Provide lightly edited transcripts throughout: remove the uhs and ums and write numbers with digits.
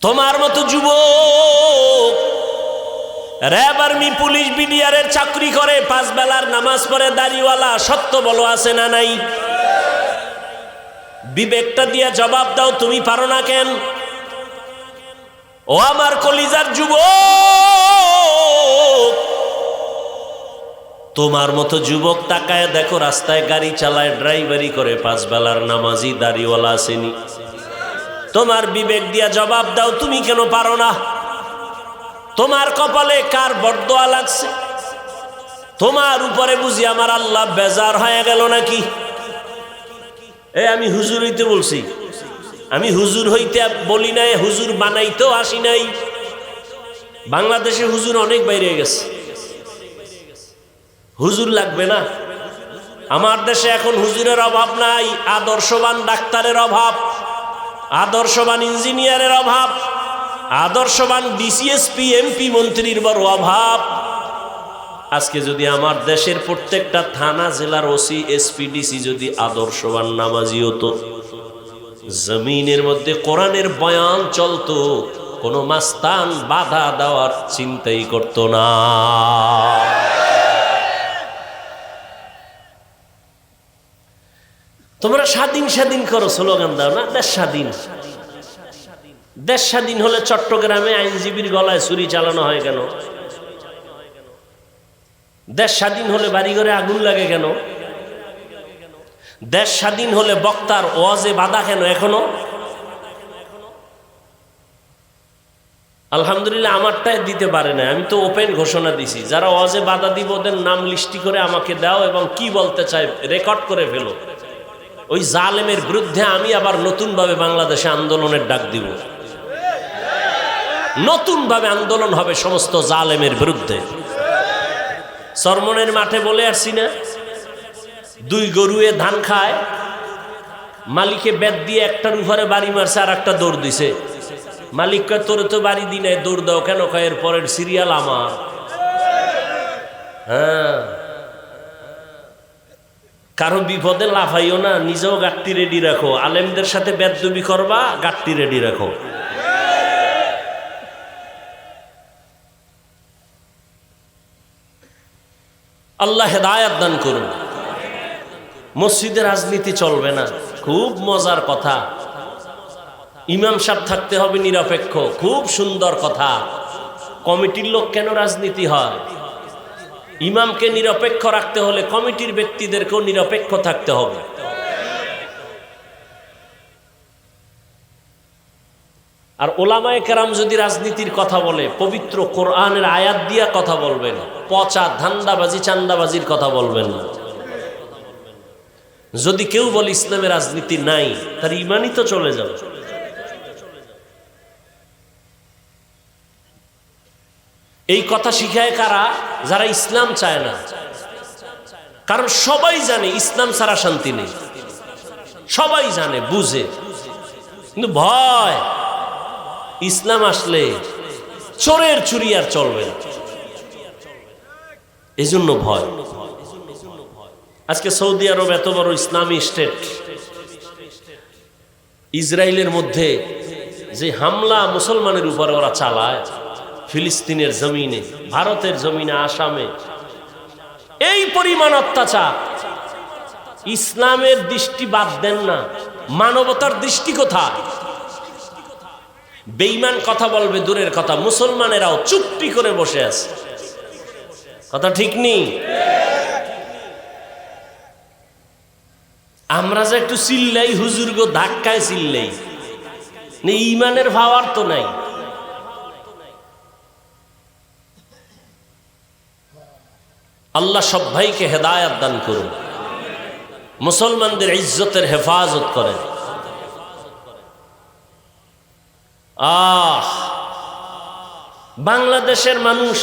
তোমার মতো যুবক র‍্যাব, আর্মি, পুলিশ, বিডিআরের চাকরি করে, 5 বেলার নামাজ পড়ে, দাড়িওয়ালা, সত্য বলো আছে না নাই? বিবেকটা দিয়ে জবাব দাও, তুমি পারো না কেন? ও আমার কলিজার যুবক, তোমার মতো যুবক তাকায় দেখো, রাস্তায় গাড়ি চালায়, ড্রাইভারি করে, 5 বেলার নামাজি, দাড়িওয়ালা আসেনি। তোমার বিবেক দিয়া জবাব দাও, তুমি কেন পারো না? তোমার কপালে কার বরদোয়া লাগছে? তোমার উপরে বুঝি আমার আল্লাহ বেজার হয়ে গেল নাকি? আমি হুজুর হইতে বলছি, আমি হুজুর হইতে বলি নাই, হুজুর বানাইতেও আসি নাই। বাংলাদেশে হুজুর অনেক বাইরে গেছে, হুজুর লাগবে না। আমার দেশে এখন হুজুরের অভাব নাই, আদর্শবান ডাক্তারের অভাব, আদর্শবান ইঞ্জিনিয়ারের অভাব, আদর্শবান ডিসিএসপি, এমপি, মন্ত্রীর বড় অভাব। আজকে যদি আমার দেশের প্রত্যেকটা থানা, জেলার ওসি, এসপি, ডিসি যদি আদর্শবান নামাজি হতো, জমিনের মধ্যে কোরআনের বয়ান চলতো, কোনো মাস্তান বাধা দেওয়ার চিন্তাই করত না। তোমরা স্বাধীন স্বাধীন করো, স্লোগান দাও না, দেশ স্বাধীন। দেশ স্বাধীন হলে চট্টগ্রামে আইনজীবীর গলায় ছুরি চালানো হয় কেন? দেশ স্বাধীন হলে বাড়িঘরে আগুন লাগে কেন? দেশ স্বাধীন হলে বক্তার ওয়াজে বাধা কেন এখনো? আলহামদুলিল্লাহ আমারটাই দিতে পারে না, আমি তো ওপেন ঘোষণা দিছি, যারা ওয়াজে বাধা দিব ওদের নাম লিস্টি করে আমাকে দাও এবং কি বলতে চাই রেকর্ড করে ফেলো। ওই জালেমের বিরুদ্ধে আমি আবার নতুনভাবে বাংলাদেশে আন্দোলনের ডাক দিব। নতুনভাবে আন্দোলন হবে সমস্ত জালেমের বিরুদ্ধে। চরমনের মাঠে বলে আসছি না, 2 গরুয়ে ধান খায়, মালিকে বেত দিয়ে একটার উপরে বাড়ি মারছে আর একটা দৌড় দিছে। মালিক কয় তোরে তো বাড়ি দি নাই, দৌড় দাও কেন? কয় এর পরের সিরিয়াল আমার। হ্যাঁ, কারো বিপদে লাফাইও না, নিজেও গাট্টি রেডি রাখো। আলেমদের সাথে বেদবি করবা, গাট্টি রেডি রাখো। আল্লাহ হেদায়েত দান করুন। মসজিদে রাজনীতি চলবে না, খুব মজার কথা। ইমাম সাহেব থাকতে হবে নিরপেক্ষ, খুব সুন্দর কথা। কমিটির লোক কেন রাজনীতি হয়? ইমামকে নিরপেক্ষ রাখতে হলে কমিটির ব্যক্তিদেরকেও নিরপেক্ষ থাকতে হবে। আর ওলামায়ে কেরাম যদি রাজনীতির কথা বলে, পবিত্র কোরআনের আয়াত দিয়া কথা বলবেন, পচা ধান্দাবাজি, চান্দাবাজির কথা বলবেন না। যদি কেউ বলে ইসলামে রাজনীতি নাই, তার ইমানই তো চলে যাবে। এই কথা শিখায় কারা? যারা ইসলাম চায় না। কারণ সবাই জানে ইসলাম ছাড়া শান্তি নেই, সবাই জানে, বুঝে, কিন্তু ভয় ইসলাম আসলে চোরের চুরি আর চলবে না, এই জন্য ভয়। আজকে সৌদি আরব এত বড় ইসলামী স্টেট, ইসরায়েলের মধ্যে যে হামলা মুসলমানের উপরে ওরা চালায়, ফিলিস্তিনের জমিনে, ভারতের জমিনে, আসামে, এই পরিমাণ অত্যাচার। ইসলামের দৃষ্টি বাদ দেন না, মানবতার দৃষ্টি কোথায়? বেঈমান কথা বলবে দূরের কথা, মুসলমানেরাও চুপটি করে বসে আছে। কথা ঠিক নেই? আমরা যে একটু চিল্লাই, হুজুর গো ধাক্কায় চিল্লাই, ঈমানের ভাওয়ার তো নাই। আল্লাহ সব ভাইকে হেদায়েত দান করুন, মুসলমানদের ইজ্জতের হেফাজত করেন। বাংলাদেশের মানুষ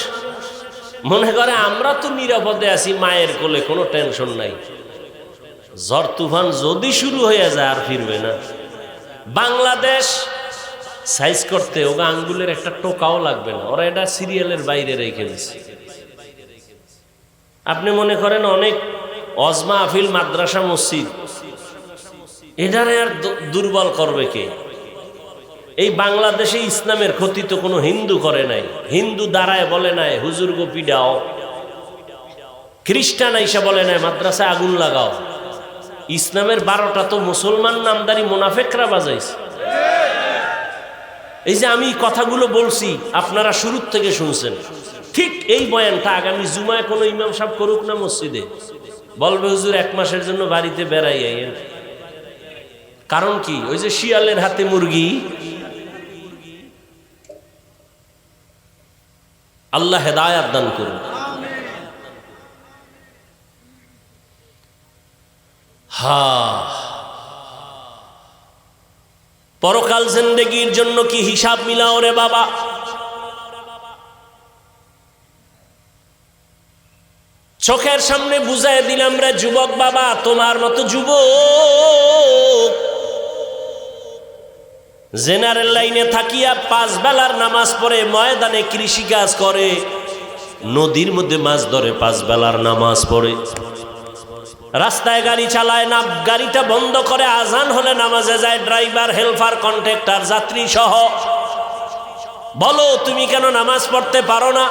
মনে করে আমরা তো নিরাপদে আছি, মায়ের কোলে, কোনো টেনশন নাই। ঝড় তুফান যদি শুরু হয়ে যায় আর ফিরবে না। বাংলাদেশ সাইজ করতে ওগা আঙ্গুলের একটা টোকাও লাগবে না, ওরা এটা সিরিয়ালের বাইরে রেখে দিচ্ছে। আপনি মনে করেন অনেক অজমা, আফিল, মাদ্রাসা, মসজিদ, এটারে আর দুর্বল করবে কে? এই বাংলাদেশে ইসলামের ক্ষতি তো কোনো হিন্দু করে নাই। হিন্দু দাঁড়ায় বলে নাই হুজুর গো পিডাও, খ্রিস্টান আইসা বলে নাই মাদ্রাসায় আগুন লাগাও। ইসলামের 12টা তো মুসলমান নামদারি মুনাফেকরা বাজাইছে। এই যে আমি কথাগুলো বলছি আপনারা শুরুর থেকে শুনছেন, ঠিক এই বয়ানটা আগামী জুমায় কোনো ইমাম সাহেব করুক না মসজিদে, বলবে হুজুর 1 মাসের জন্য বাড়িতে বেড়াই আইয়েন। কারণ কি? ওই যে শিয়ালের হাতে মুরগি। আল্লাহ হেদায়াত দান করুন। পরকাল জিন্দেগির জন্য কি হিসাব মিলাও রে বাবা। চোখের সামনে বুঝায় দিলাম রে যুবক বাবা, তোমার মতো যুবক জেনারেল লাইনে থাকিয়া 5 বেলার নামাজ পড়ে ময়দানে কৃষি কাজ করে, নদীর মধ্যে মাছ ধরে 5 বেলার নামাজ পড়ে, রাস্তায় গাড়ি চালায় না, গাড়িটা বন্ধ করে আজান হলে নামাজে যায়, ড্রাইভার, হেল্পার, কন্ট্রাক্টর, যাত্রী সহ। বলো তুমি কেন নামাজ পড়তে পারো না?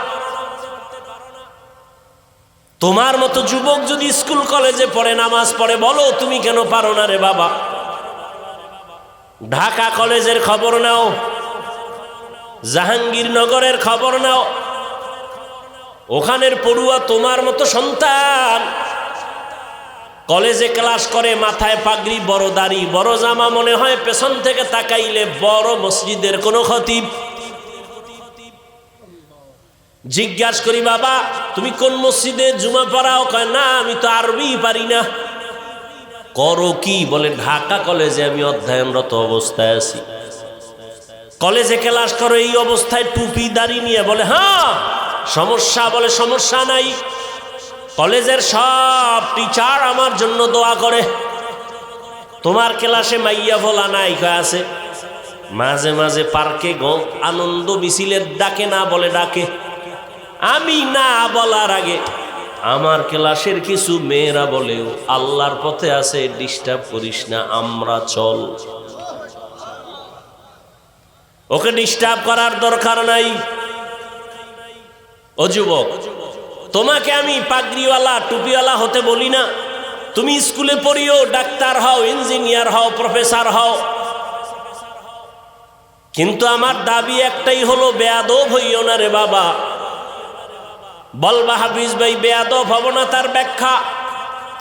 তোমার মতো যুবক যদি স্কুল কলেজে পড়ে নামাজ পড়ে, বলো তুমি কেন পারো না রে বাবা? ঢাকা কলেজের খবর নাও, জাহাঙ্গীরনগরের খবর নাও, ওখানের পড়ুয়া তোমার মতো সন্তান কলেজে ক্লাস করে, মাথায় পাগড়ি, বড় দাড়ি, বড় জামা, মনে হয় পেছন থেকে তাকাইলে বড় মসজিদের কোনো খতিব। জিজ্ঞাসা করি বাবা তুমি কোন মসজিদে জুমা পড়াও? কয় না আমি তো আরবি পারি না। করো কি? বলে ঢাকা কলেজে আমি অধ্যয়নরত অবস্থায় আছি। কলেজে ক্লাস করো এই অবস্থায় টুপি দাড়ি নিয়ে? বলে হ্যাঁ। সমস্যা? বলে সমস্যা নাই, কলেজের সব টিচার আমার জন্য দোয়া করে। তোমার ক্লাসে মাইয়া ভোলা নাই? কয় আছে। মাঝে মাঝে পার্কে আনন্দ মিছিলের ডাকে না বলে ডাকে। আমি না বলার আগে আমার ক্লাসের কিছু মেয়েরা বলেও আল্লাহর পথে আছে, ডিস্টার্ব করিস না, আমরা চল। ওকে ডিস্টার্ব করার দরকার নাই। ও যুবক, তোমাকে আমি পাগড়িওয়ালা টুপিওয়ালা হতে বলি না। তুমি স্কুলে পড়িও, ডাক্তার হও, ইঞ্জিনিয়ার হও, প্রফেসর হও, কিন্তু আমার দাবি একটাই হলো বেয়াদব হইও না রে বাবা। বলবা হাফিজ ভাই বেয়াদব হব না, তার ব্যাখ্যা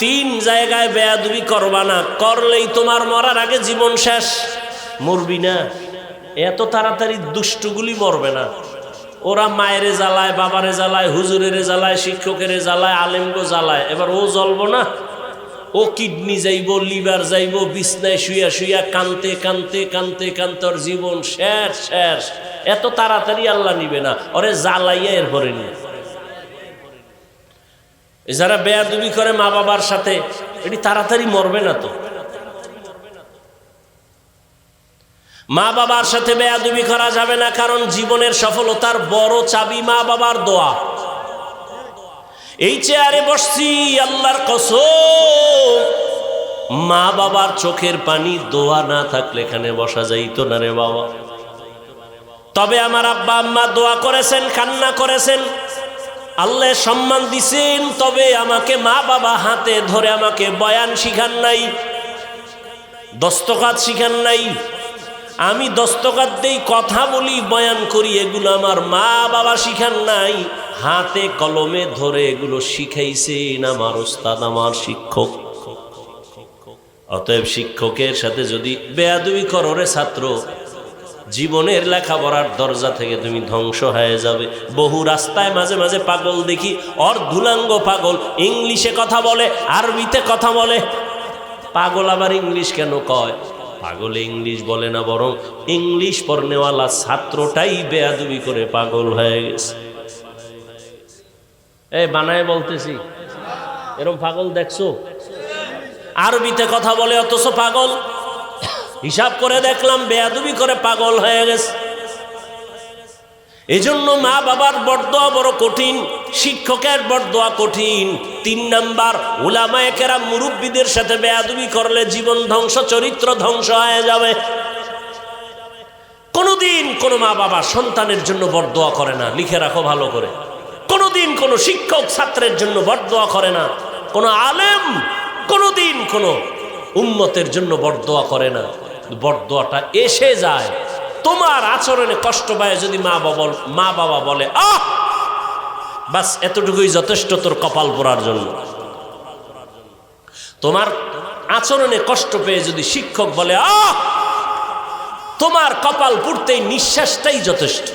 3 জায়গায় বেয়াদবি করবা না, করলেই তোমার মরার আগে জীবন শেষ। মরবি না, এত তাড়াতাড়ি দুষ্টগুলি মরবে না। ওরা মায়েরে জ্বালায়, বাবারে জ্বালায়, হুজুরের জ্বালায়, শিক্ষকের জ্বালায়, আলেমগো জ্বালায়, এবার ও জ্বলবো না? ও কিডনি যাইব, লিভার যাইব, বিছনায় শুইয়া শুইয়া কানতে কানতে কানতে কানতে ওর জীবন শেষ শেষ। এত তাড়াতাড়ি আল্লাহ নিবে না, ওরে জ্বালাইয়া এরপরে নিয়ে। যারা বেয়াদবি করে মা বাবার সাথে, এটি তাড়াতাড়ি মরবে না তো। মা বাবার সাথে বেয়াদবি করা যাবে না, কারণ জীবনের সফলতার বড় চাবি মা বাবার দোয়া। এই চেয়ারে বসছি আল্লাহর কসম, মা বাবার চোখের পানি দোয়া না থাকলে এখানে বসা যাইতো না রে বাবা। তবে আমার আব্বা আম্মা দোয়া করেছেন, কান্না করেছেন, আল্লাহ সম্মান দিছেন, তবে আমাকে মা বাবা হাতে ধরে আমাকে বয়ান শিখান নাই, দস্তকাত শিখান নাই। আমি দস্তকাত দেই, কথা বলি, বয়ান করি, এগুলো আমার মা বাবা শিখান নাই, হাতে কলমে ধরে এগুলো শিখাইছেন আমার ওস্তাদ, আমার শিক্ষক। অতএব শিক্ষকের সাথে যদি বেয়াদবি করো রে ছাত্র, জীবনের লেখাপড়ার দরজা থেকে তুমি ধ্বংস হয়ে যাবে। বহু রাস্তায় মাঝে মাঝে পাগল দেখি, অর্ধুলাঙ্গ পাগল, ইংলিশে কথা বলে, আরবিতে কথা বলে। পাগল আবার ইংলিশ কেন কয়? পাগলে ইংলিশ বলে না, বরং ইংলিশ পড়নেওয়ালা ছাত্রটাই বেয়াদবি করে পাগল হয়ে গেছে। এই বানায় বলতেছি, এরকম পাগল দেখছো? আরবিতে কথা বলে অথচ পাগল। হিসাব করে দেখলাম বেয়াদবি করে পাগল হয়ে গেছে। এজন্য মা বাবার বরদোয়া বড় কঠিন, শিক্ষকের বরদোয়া কঠিন। 3 নাম্বার, উলামায়ে কেরাম মুরব্বীদের সাথে বেয়াদবি করলে জীবন ধ্বংস, চরিত্র ধ্বংস হয়ে যাবে। কোন কোনোদিন কোনো মা বাবা সন্তানের জন্য বরদোয়া করে না, লিখে রাখো ভালো করে। কোনোদিন কোনো শিক্ষক ছাত্রের জন্য বরদোয়া করে না, কোনো আলেম কোনোদিন কোনো উম্মতের জন্য বরদোয়া করে না। বরদোয়াটা এসে যায় তোমার আচরণে কষ্ট পায় যদি মা বাবা বলে আহ, বাস এতটুকুই যথেষ্ট তোর কপাল পোড়ার জন্য। তোমার আচরণে কষ্ট পেয়ে যদি শিক্ষক বলে আহ, তোমার কপাল পুড়তেই নিঃশ্বাসটাই যথেষ্ট।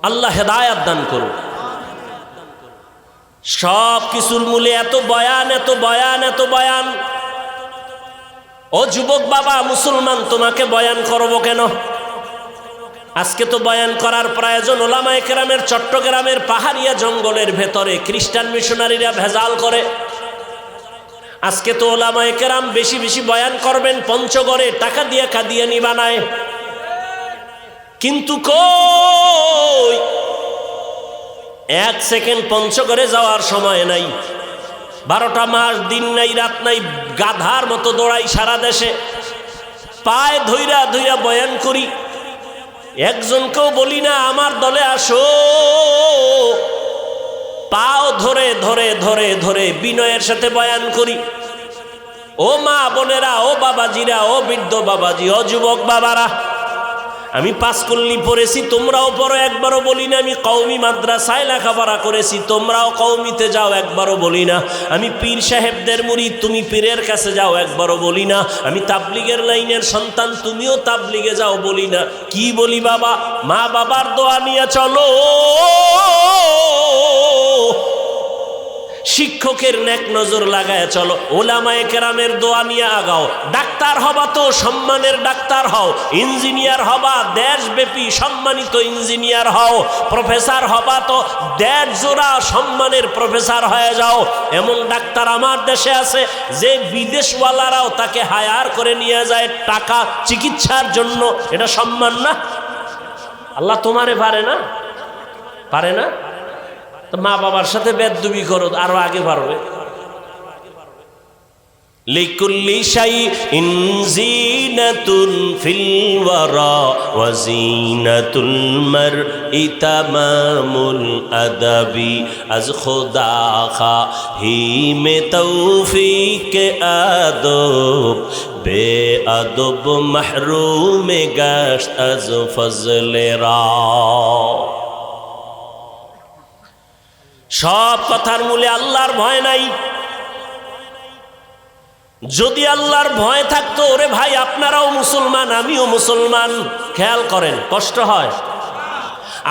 আল্লাহ হেদায়াত দান করুন। সব কিছুর মূলে এত বয়ান, এত বয়ান, এত বয়ান। ও যুবক বাবা মুসলমান, তোমাকে বয়ান করবো কেন? আজকে তো বয়ান করার প্রয়োজন। ওলামায়ে কেরামের চট্টগ্রামের পাহাড়িয়া জঙ্গলের ভেতরে খ্রিস্টান মিশনারিরা ভেজাল করে। আজকে তো ওলামায়ে কেরাম বেশি বেশি বয়ান করবেন, পঞ্চগড়ে টাকা দিয়ে কাদিয়ানি বানায়। কিন্তু কই, এক সেকেন্ড পঞ্চগড়ে যাওয়ার সময় নাই, 12টা মাস দিন নাই রাত নাই, গাধার মতো দৌড়াই সারা দেশে, পায়ে ধইরা ধইরা বয়ান করি। একজনকেও বলি না আমার দলে আসো, পাও ধরে ধরে ধরে ধরে বিনয়ের সাথে বয়ান করি। ও মা বোনেরা, ও বাবাজিরা, ও বৃদ্ধ বাবাজি, ও যুবক বাবারা, আমি পাঁচকল্লি পড়েছি, তোমরাও পড়ো, একবারও বলি না। আমি কওমি মাদ্রাসায় লেখাপড়া করেছি, তোমরাও কওমিতে যাও, একবারও বলি না। আমি পীর সাহেবদের মুরিদ, তুমি পীরের কাছে যাও, একবারও বলি না। আমি তাবলিগের লাইনের সন্তান, তুমিও তাবলিগে যাও, বলি না। কি বলি বাবা? মা বাবার দোয়া নিয়ে চলো, শিক্ষকের নেক নজর লাগায় চলো, ওলামায়ে কেরামের দোয়া নিয়ে আগাও। ডাক্তার হবা তো সম্মানের ডাক্তার হও, ইঞ্জিনিয়ার হবা দেশব্যাপী সম্মানিত ইঞ্জিনিয়ার হও, প্রফেসর হবা তো দেশ জোড়া সম্মানের প্রফেসর হয়ে যাও। এমন ডাক্তার আমার দেশে আছে যে বিদেশওয়ালারাও তাকে হায়ার করে নিয়ে যায় টাকা চিকিৎসার জন্য। এটা সম্মান না? আল্লাহ তোমারে পারে না? পারে না? মা বাবার সাথে বেদবি করো, আরো আগে পারবে। লিকুল্লি শাইইন জিনাতুন ফিল ওয়ারা ওয়া জিনাতুল মারই তামামুল আদাবি আজ খুদা খাহি মে তৌফিক আদব বে আদব মাহরুম গাশত আজ ফজলে রা। সব কথার মূলে আল্লাহর ভয় নাই। যদি আল্লাহর ভয় থাকতো, ওরে ভাই আপনারাও মুসলমান, আমিও মুসলমান, খেয়াল করেন কষ্ট হয়।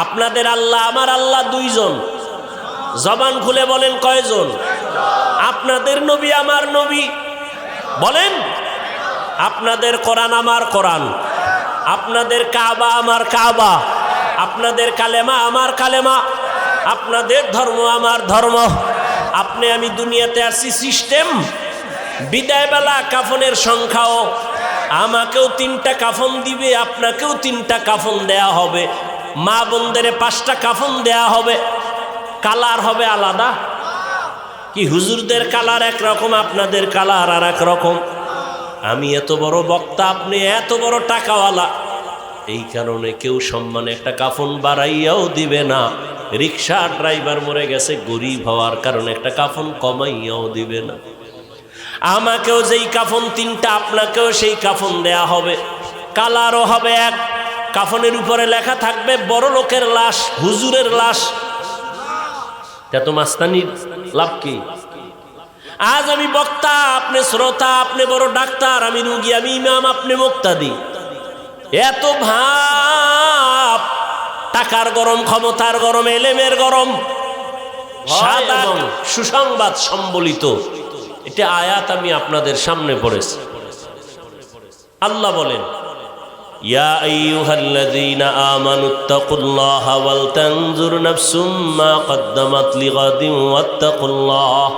আপনাদের আল্লাহ আমার আল্লাহ দুইজন, জবান খুলে বলেন কয়জন? আপনাদের নবী আমার নবী বলেন, আপনাদের কোরআন আমার কোরআন, আপনাদের কাবা আমার কাবা, আপনাদের কালেমা আমার কালেমা, আপনাদের ধর্ম আমার ধর্ম। আপনি আমি দুনিয়াতে আসছি সিস্টেম। বিদায়বেলা কাফনের সংখ্যাও, আমাকেও 3টা কাফন দিবে, আপনাকেও 3টা কাফন দেয়া হবে, মা বোনদের 5টা কাফন দেয়া হবে। কালার হবে আলাদা। কি হুজুরদের কালার একরকম, আপনাদের কালার আর এক রকম। আমি এত বড় বক্তা, আপনি এত বড় টাকাওয়ালা, এই কারণে কেউ সম্মানে একটা কাফন বাড়াইয়াও দিবে না। রিক্সা ড্রাইভার মরে গেছে, গরিব হওয়ার কারণে একটা কাফন কমাইয়াও দিবে না। আমাকেও যেই কাফন 3টা, আপনাকেও সেই কাফন দেয়া হবে। কালারও হবে এক, কাফনের উপরে লেখা থাকবে বড় লোকের লাশ, হুজুরের লাশ। তা তো মাস্তানির লাভ কি? আজ আমি বক্তা, আপনি শ্রোতা, আপনি বড় ডাক্তার, আমি রুগী, আমি ইমাম, আপনি মুক্তাদি। এত ভাব, টাকার গরম, ক্ষমতার গরম, এলেমের গরম, সাদা সুসংবাদ সম্বলিত। এটা আয়াত আমি আপনাদের সামনে পড়েছি। আল্লাহ বলেন, ইয়া আইয়ুহাল্লাযীনা আমানুত্তাকুল্লাহা ওয়াল তানজুর নাফসুম মা কদ্দামাত লিগাদিন ওয়াত্তাকুল্লাহ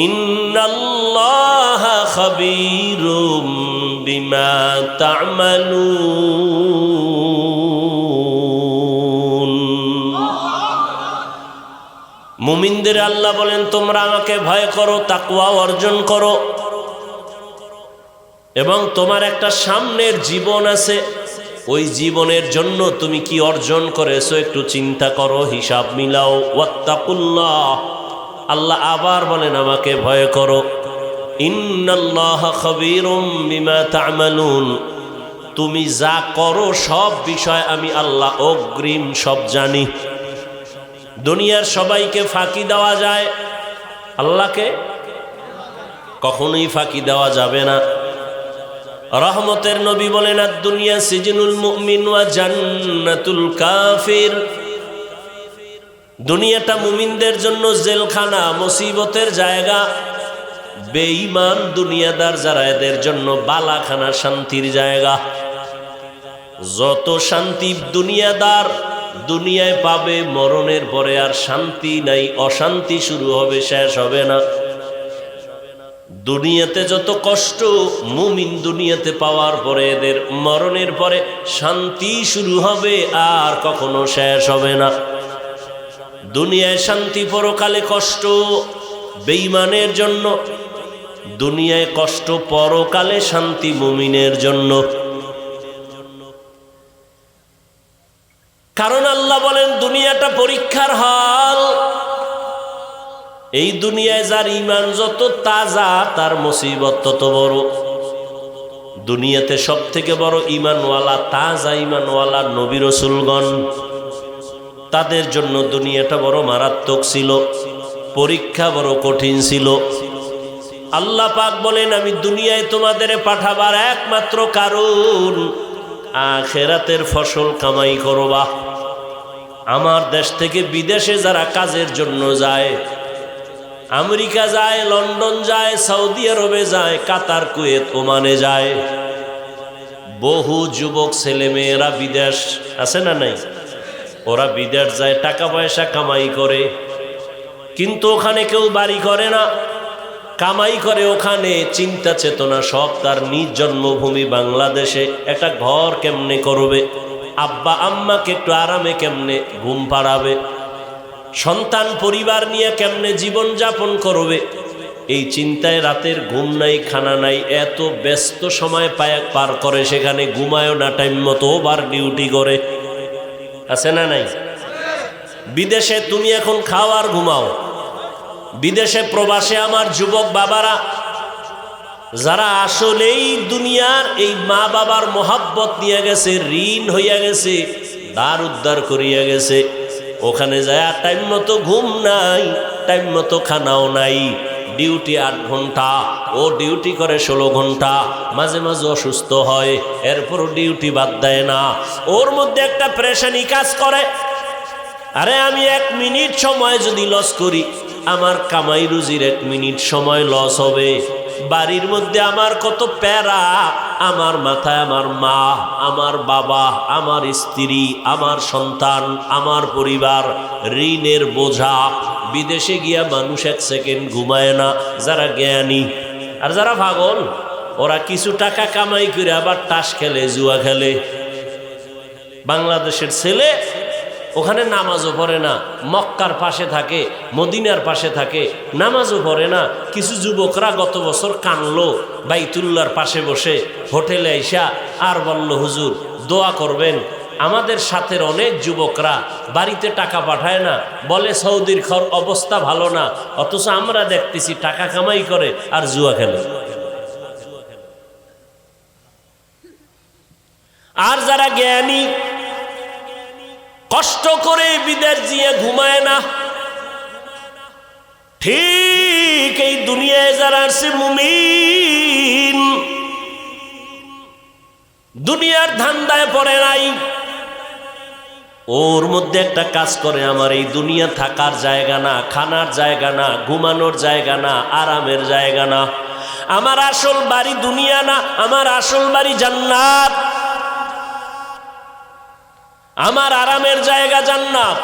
ইন্নাল্লাহা খাবীরুম বিমা তা'মালুন। মুমিনদের আল্লাহ বলেন, তোমরা আমাকে ভয় করো, তাকওয়া অর্জন করো। এবং তোমার একটা সামনের জীবন আছে, ওই জীবনের জন্য তুমি কি অর্জন করেছো একটু চিন্তা করো, হিসাব মিলাও। ওয়াত্তাকুল্লাহ, আল্লাহ আবার বলেন আমাকে ভয় করো। ইন্নাল্লাহা খাবীরুম বিমা তা'মালুন, তুমি যা করো সব বিষয় আমি আল্লাহ অগ্রিম সব জানি। দুনিয়ার সবাইকে ফাঁকি দেওয়া যায়, আল্লাহকে কখনোই ফাঁকি দেওয়া যাবে না। রহমতের নবী বলেন, আদ-দুনিয়া সিজনুল মুমিন ওয়া জান্নাতুল কাফির, দুনিয়াটা মুমিনদের জন্য জেলখানা, মুসিবতের জায়গা। বেঈমান দুনিয়াদার যারা, এদের জন্য বালাখানা, শান্তির জায়গা। যত শান্তি দুনিয়াদার দুনিয়ায় পাবে, মরণের পরে আর শান্তি নাই, অশান্তি শুরু হবে, শেষ হবে না। দুনিয়াতে যত কষ্ট মুমিন দুনিয়াতে পাওয়ার পরে, এদের মরণের পরে শান্তি শুরু হবে, আর কখনো শেষ হবে না। দুনিয়ায় শান্তি, পরকালে কষ্ট বেঈমানের জন্য। দুনিয়ায় কষ্ট, পরকালে শান্তি মুমিনের জন্য। কারণ আল্লাহ বলেন দুনিয়াটা পরীক্ষার হল। এই দুনিয়ায় যার ঈমান যত তাজা, তার মুসিবত তত বড়। দুনিয়াতে সব থেকে বড় ঈমানওয়ালা, তাজা ঈমানওয়ালা নবী রাসূলগণ, তাদের জন্য দুনিয়াটা বড় মারাত্মক ছিল, পরীক্ষা বড় কঠিন ছিল। আল্লাহ পাক বলেন, আমি দুনিয়ায় তোমাদের পাঠাবার একমাত্র কারণ আখিরাতের ফসল কামাই করবা। আমার দেশ থেকে বিদেশে যারা কাজের জন্য যায়, আমেরিকা যায়, লন্ডন যায়, সৌদি আরবে যায়, কাতার, কুয়েত, ওমানে যায়, বহু যুবক ছেলে মেয়েরা বিদেশ আছে না নাই? ওরা বিদেশ যায়, টাকা পয়সা কামাই করে, কিন্তু ওখানে কেউ বাড়ি করে না, কামাই করে ওখানে, চিন্তা চেতনা সব তার নিজ জন্মভূমি বাংলাদেশে একটা ঘর কেমনে করবে, আব্বা আম্মাকে একটু আরামে কেমনে ঘুম পাড়াবে, সন্তান পরিবার নিয়ে কেমনে জীবন যাপন করবে, এই চিন্তায় রাতের ঘুম নাই, খানা নাই, এত ব্যস্ত সময় পার করে, সেখানে ঘুমায়ও না টাইম মতো, ওভার ডিউটি করে, আছে না নাই? বিদেশে তুমি এখন খাও আর ঘুমাও। বিদেশে প্রবাসে আমার যুবক বাবারা, যারা আসলেই দুনিয়ার এই মা বাবার মোহাব্বত নিয়ে গেছে, ঋণ হইয়া গেছে, দ্বার উদ্ধার করিয়া গেছে, ওখানে যায় টাইম মতো ঘুম নাই, টাইম মতো খানাও নাই, ডিউটি 8 ঘন্টা, ও ডিউটি করে 16 ঘন্টা, মাঝে মাঝে অসুস্থ হয়, এরপরও ডিউটি বাদ দেয় না। ওর মধ্যে একটা প্রেশানি কাজ করে, আরে আমি 1 মিনিট সময় যদি লস করি, আমার কামাই রুজির 1 মিনিট সময় লস হবে। বাড়ির মধ্যে আমার কত প্যারা, আমার মাথায় আমার মা, আমার বাবা, আমার স্ত্রী, আমার সন্তান, আমার পরিবার, ঋণের বোঝা। বিদেশে গিয়া মানুষ 1 সেকেন্ড ঘুমায় না, যারা জ্ঞানী। আর যারা পাগল, ওরা কিছু টাকা কামাই করে আবার তাস খেলে, জুয়া খেলে। বাংলাদেশের ছেলে ওখানে নামাজও পড়ে না, মক্কার পাশে থাকে, মদিনার পাশে থাকে, নামাজও পড়ে না। কিছু যুবকরা গত বছর কানলো বাইতুল্লাহর পাশে বসে, হোটেলে আইসা আর বলল, হুজুর দোয়া করবেন। আমাদের সাথে অনেক যুবকরা বাড়িতে টাকা পাঠায় না, বলে সৌদির অবস্থা ভালো না, অথচ আমরা দেখতেছি টাকা কামাই করে আর জুয়া খেলে। আর যারা জ্ঞানী, কষ্ট করে বিদেশ দিয়ে ঘুমায় না, ঠিক এই দুনিয়ায় যারা আছে মুমিন, দুনিয়ার ধান্দায় পড়ে নাই, ওর মধ্যে একটা কাজ করে, আমার এই দুনিয়া থাকার জায়গা না, খানার জায়গা না, ঘুমানোর জায়গা না, আরামের জায়গা না, আমার আসল বাড়ি দুনিয়া না, আমার আসল বাড়ি জান্নাত, আমার আরামের জায়গা জান্নাত।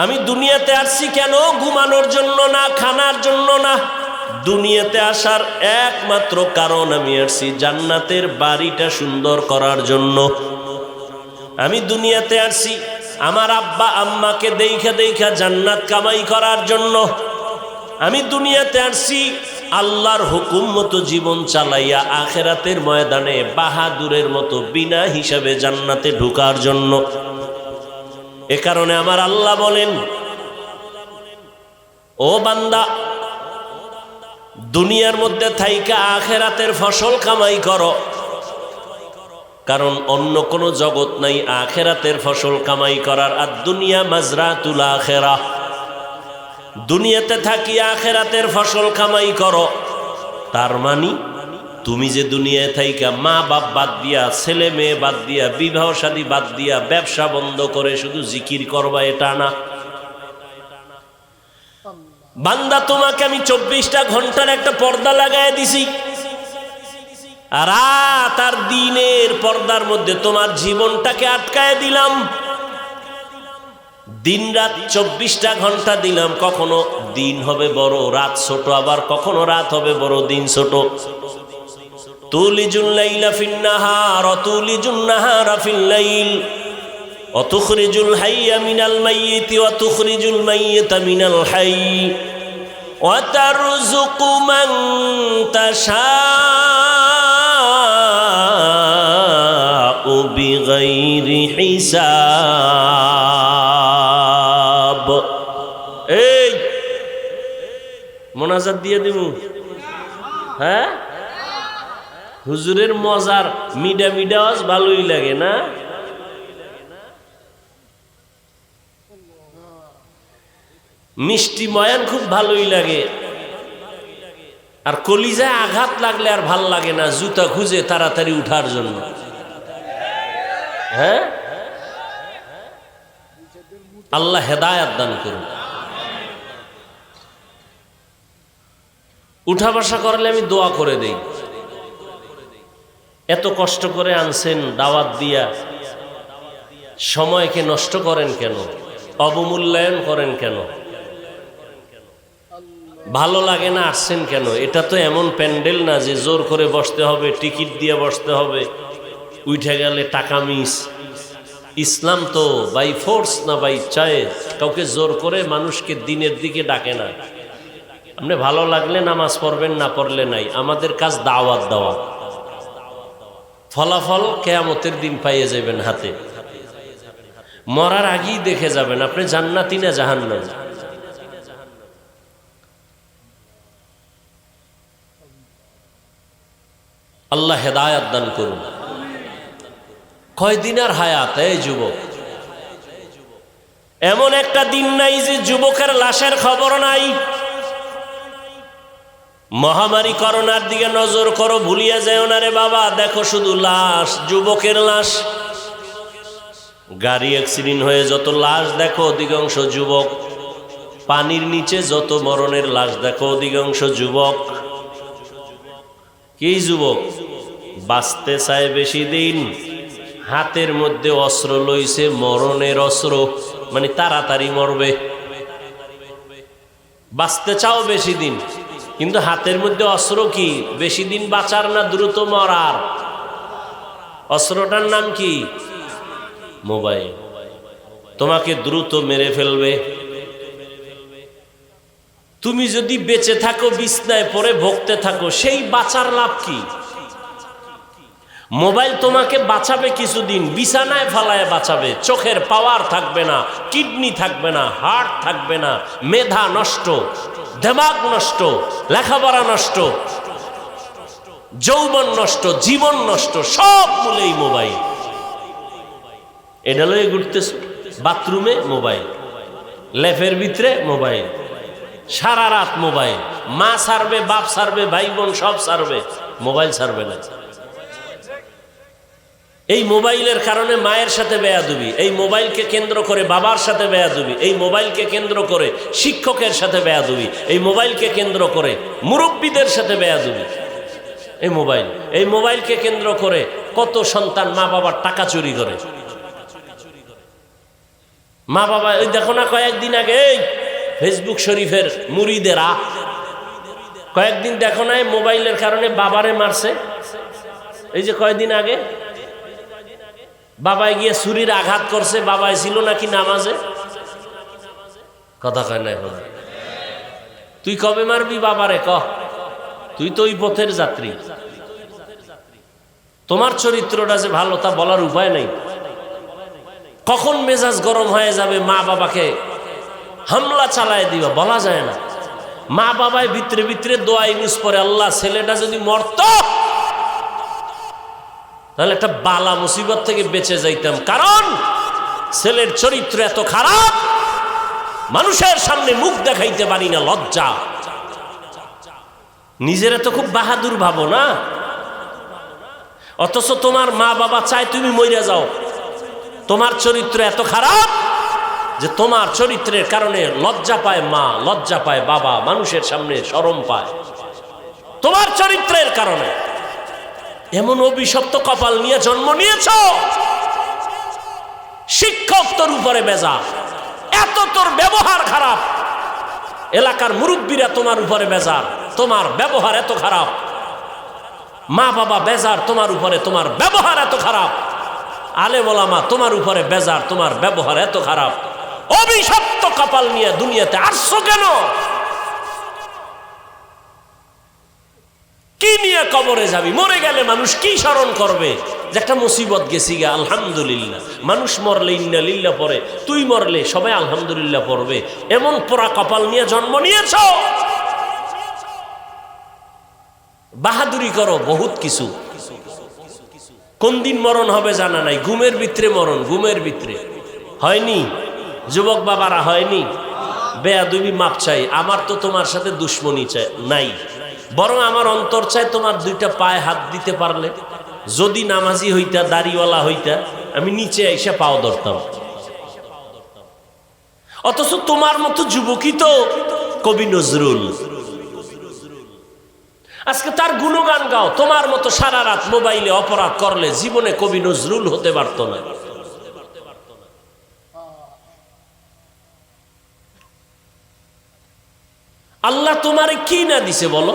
আমি দুনিয়াতে আসছি কেন? ঘুমানোর জন্য না, খানার জন্য না। দুনিয়াতে আসার একমাত্র কারণ, আমি আসছি জান্নাতের বাড়িটা সুন্দর করার জন্য। আমি দুনিয়াতে আসছি আমার আব্বা আম্মাকে দেখা দেখা জান্নাত কামাই করার জন্য। আমি দুনিয়াতে আসছি আল্লাহর হুকুম মতো জীবন চালাইয়া আখিরাতের ময়দানে বাহাদুরের মতো বিনা হিসাবে জান্নাতে ঢোকার জন্য। এ কারণে আমার আল্লাহ বলেন, ও বান্দা, দুনিয়ার মধ্যে থাইকা আখিরাতের ফসল কামাই করো, কারণ অন্য কোনো জগৎ নাই আখিরাতের ফসল কামাই করার। আর দুনিয়া মাজরাতুল আখিরাহ, দুনিয়াতে থাকি আখিরাতের ফসল কামাই করো। তার মানে তুমি যে দুনিয়ায় থাইকা মা বাপ বাদ দিয়া, ছেলে মেয়ে বাদ দিয়া, বিবাহ শাদী বাদ দিয়া, ব্যবসা বন্ধ করে শুধু জিকির করবা, এটা না। বান্দা, তোমাকে আমি 24টা ঘন্টার একটা পর্দা লাগায় দিছি, রাত আর দিনের পর্দার মধ্যে তোমার জীবনটাকে আটকায় দিলাম। দিন রাত 24টা ঘন্টা দিলাম, কখনো দিন হবে বড়, রাত ছোট, আবার কখনো রাত হবে বড়, দিন ছোট। তুলিজুল লাইলা ফিন নাহার ওয়া তুলিজুন নাহারা ফিল লাইল ওয়া তুখরিজুল হাইয়া মিনাল মাইয়িতি ওয়া তুখরিজুল মাইয়িতা মিনাল হাইয়্যি ওয়া তারযুকু মান তাশাউ বিগাইরি হিসাব। এই মোনাজাত দিয়ে দিমু, হ্যাঁ? হুজুরের মজার মিডা মিডা আওয়াজ ভালোই লাগে না? মিষ্টি বয়ান খুব ভালোই লাগে, আর কলিজায় আঘাত লাগলে আর ভাল লাগে না, জুতা খুঁজে তাড়াতাড়ি উঠার জন্য। হ্যাঁ, আল্লাহ হেদায়েত দান করুন। উঠা বসা করলে আমি দোয়া করে দেই, এত কষ্ট করে আনছেন দাওয়াত দিয়া, সময়কে নষ্ট করেন কেন? অবমূল্যায়ন করেন কেন? ভালো লাগে না, আসছেন কেন? এটা তো এমন প্যান্ডেল না যে জোর করে বসতে হবে, টিকিট দিয়ে বসতে হবে, উঠে গেলে টাকা মিস। ইসলাম তো বাই ফোর্স না বাই চয়েস, কাউকে জোর করে মানুষকে দিনের দিকে ডাকে না। আপনি ভালো লাগলে নামাজ পড়বেন, না পড়লে নাই। আমাদের কাজ দাওয়াত দেওয়া, ফলাফল কিয়ামতের দিন পাইয়ে যাবেন হাতে। মরার আগেই দেখে যাবেন আপনি জান্নাতি না জাহান্নামী। আল্লাহ হেদায়েত দান করুন। কয়দিনের হায়াত এই যুবক? এমন একটা দিন নাই যে যুবকের লাশের খবর নাই। মহামারী করোনার দিকে নজর করো, ভুলিয়া যাও না রে বাবা। দেখো শুধু লাশ, যুবকের লাশ। গাড়ি অ্যাক্সিডেন্ট হয়ে যত লাশ দেখো, অধিকাংশ যুবক। পানির নিচে যত মরণের লাশ দেখো, অধিকাংশ যুবক। কি যুবক? বাঁচতে চায় বেশি দিন, হাতের মধ্যে অস্ত্র লইছে, মরণের অস্ত্র, মানে তাড়াতাড়ি মরবে। বাঁচতে চাও বেশি দিন, কিন্তু হাতের মধ্যে অস্ত্র কি? বেশি দিন বাঁচার না দ্রুত মরার? অস্ত্রটার নাম কি? মোবাইল। তোমাকে দ্রুত মেরে ফেলবে। তুমি যদি বেঁচে থাকো, বিছনায় পড়ে ভুগতে থাকো, সেই বাঁচার লাভ কি? মোবাইল তোমাকে বাঁচাবে কিছুদিন, বিছানায় ফালায় বাঁচাবে। চোখের পাওয়ার থাকবে না, কিডনি থাকবে না, হার্ট থাকবে না, মেধা নষ্ট, দিমাগ নষ্ট, লেখাপড়া নষ্ট, যৌবন নষ্ট, জীবন নষ্ট, সব মূলেই মোবাইল। এটা লয়ে ঘুরতেছ, বাথরুমে মোবাইল, লেফের ভিতরে মোবাইল, সারা রাত মোবাইল। মা ছাড়বে, বাপ ছাড়বে, ভাই বোন সব ছাড়বে, মোবাইল ছাড়বে না। এই মোবাইলের কারণে মায়ের সাথে বেয়াদবি, এই মোবাইলকে কেন্দ্র করে বাবার সাথে বেয়াদবি, এই মোবাইলকে কেন্দ্র করে শিক্ষকের সাথে বেয়াদবি, এই মোবাইলকে কেন্দ্র করে মুরব্বীদের সাথে বেয়াদবি। এই মোবাইলকে কেন্দ্র করে কত সন্তান মা বাবার টাকা চুরি করে। মা বাবা, ওই দেখো না কয়েকদিন আগে এই ফেসবুক শরীফের মুরিদেরা, কয়েকদিন দেখো না মোবাইলের কারণে বাবারে মারছে। এই যে কয়েকদিন আগে বাবায় গিয়ে ছুরির আঘাত করছে, বাবায় ছিল নাকি নামাজে। কথা কয় না, তুই কবে মারবি বাবারে? তুই তো ওই পথের যাত্রী। তোমার চরিত্রটা যে ভালো তা বলার উপায় নেই। কখন মেজাজ গরম হয়ে যাবে মা বাবাকে হামলা চালায় দিবা বলা যায় না। মা বাবায় ভিতরে ভিতরে দোয়া ইউজ করে, আল্লাহ ছেলেটা যদি মরত তাহলে একটা বালা মুসিবত থেকে বেঁচে যাইতাম, কারণ ছেলের চরিত্র এত খারাপ, মানুষের সামনে মুখ দেখাইতে পারি না, লজ্জা। নিজেরা তো খুব বাহাদুর ভাবো না, অথচ তোমার মা বাবা চায় তুমি মইরা যাও। তোমার চরিত্র এত খারাপ যে তোমার চরিত্রের কারণে লজ্জা পায় মা, লজ্জা পায় বাবা, মানুষের সামনে শরম পায় তোমার চরিত্রের কারণে। এমন অভিশপ্ত কপাল নিয়ে জন্ম নিয়েছ, শিক্ষক তোর উপরে বেজার, এত তোর ব্যবহার খারাপ, এলাকার মুরব্বীরা তোমার উপরে বেজার, তোমার ব্যবহার এত খারাপ, মা বাবা বেজার তোমার উপরে, তোমার ব্যবহার এত খারাপ, আলেম ওলামা তোমার উপরে বেজার, তোমার ব্যবহার এত খারাপ। অভিশপ্ত কপাল নিয়ে দুনিয়াতে আসছো কেন? কি নিয়ে কবরে যাবি? মরে গেলে মানুষ কি স্মরণ করবে যে একটা মুসিবত গেছি গা, আলহামদুলিল্লাহ। মানুষ মরলে ইন্না লিল্লাহ পড়ে, তুই মরলে সবাই আলহামদুলিল্লাহ পড়বে। এমন পোড়া কপাল নিয়ে জন্ম নিয়েছ, বাহাদুরি করো বহুত কিছু। কোন দিন মরণ হবে জানা নাই, ঘুমের ভিতরে মরণ, ঘুমের ভিতরে হয়নি? যুবক বাবারা হয়নি? বেয়াদবি মাপ চাই। আমার তো তোমার সাথে দুশ্মনী চাই নাই, বরং আমার অন্তর চাই তোমার দুইটা পায়ে হাত দিতে পারলে, যদি নামাজি হইতা, দাড়িওয়ালা হইতা, আমি নিচে এসে পাও ধরতাম। অথচ তোমার মতো যুবকই তো কবি নজরুল, আজকে তার গুণগান গাও। তোমার মতো সারা রাত মোবাইলে অপরাধ করলে জীবনে কবি নজরুল হতে পারত না। আল্লাহ তোমারে কি না দিছে বলো?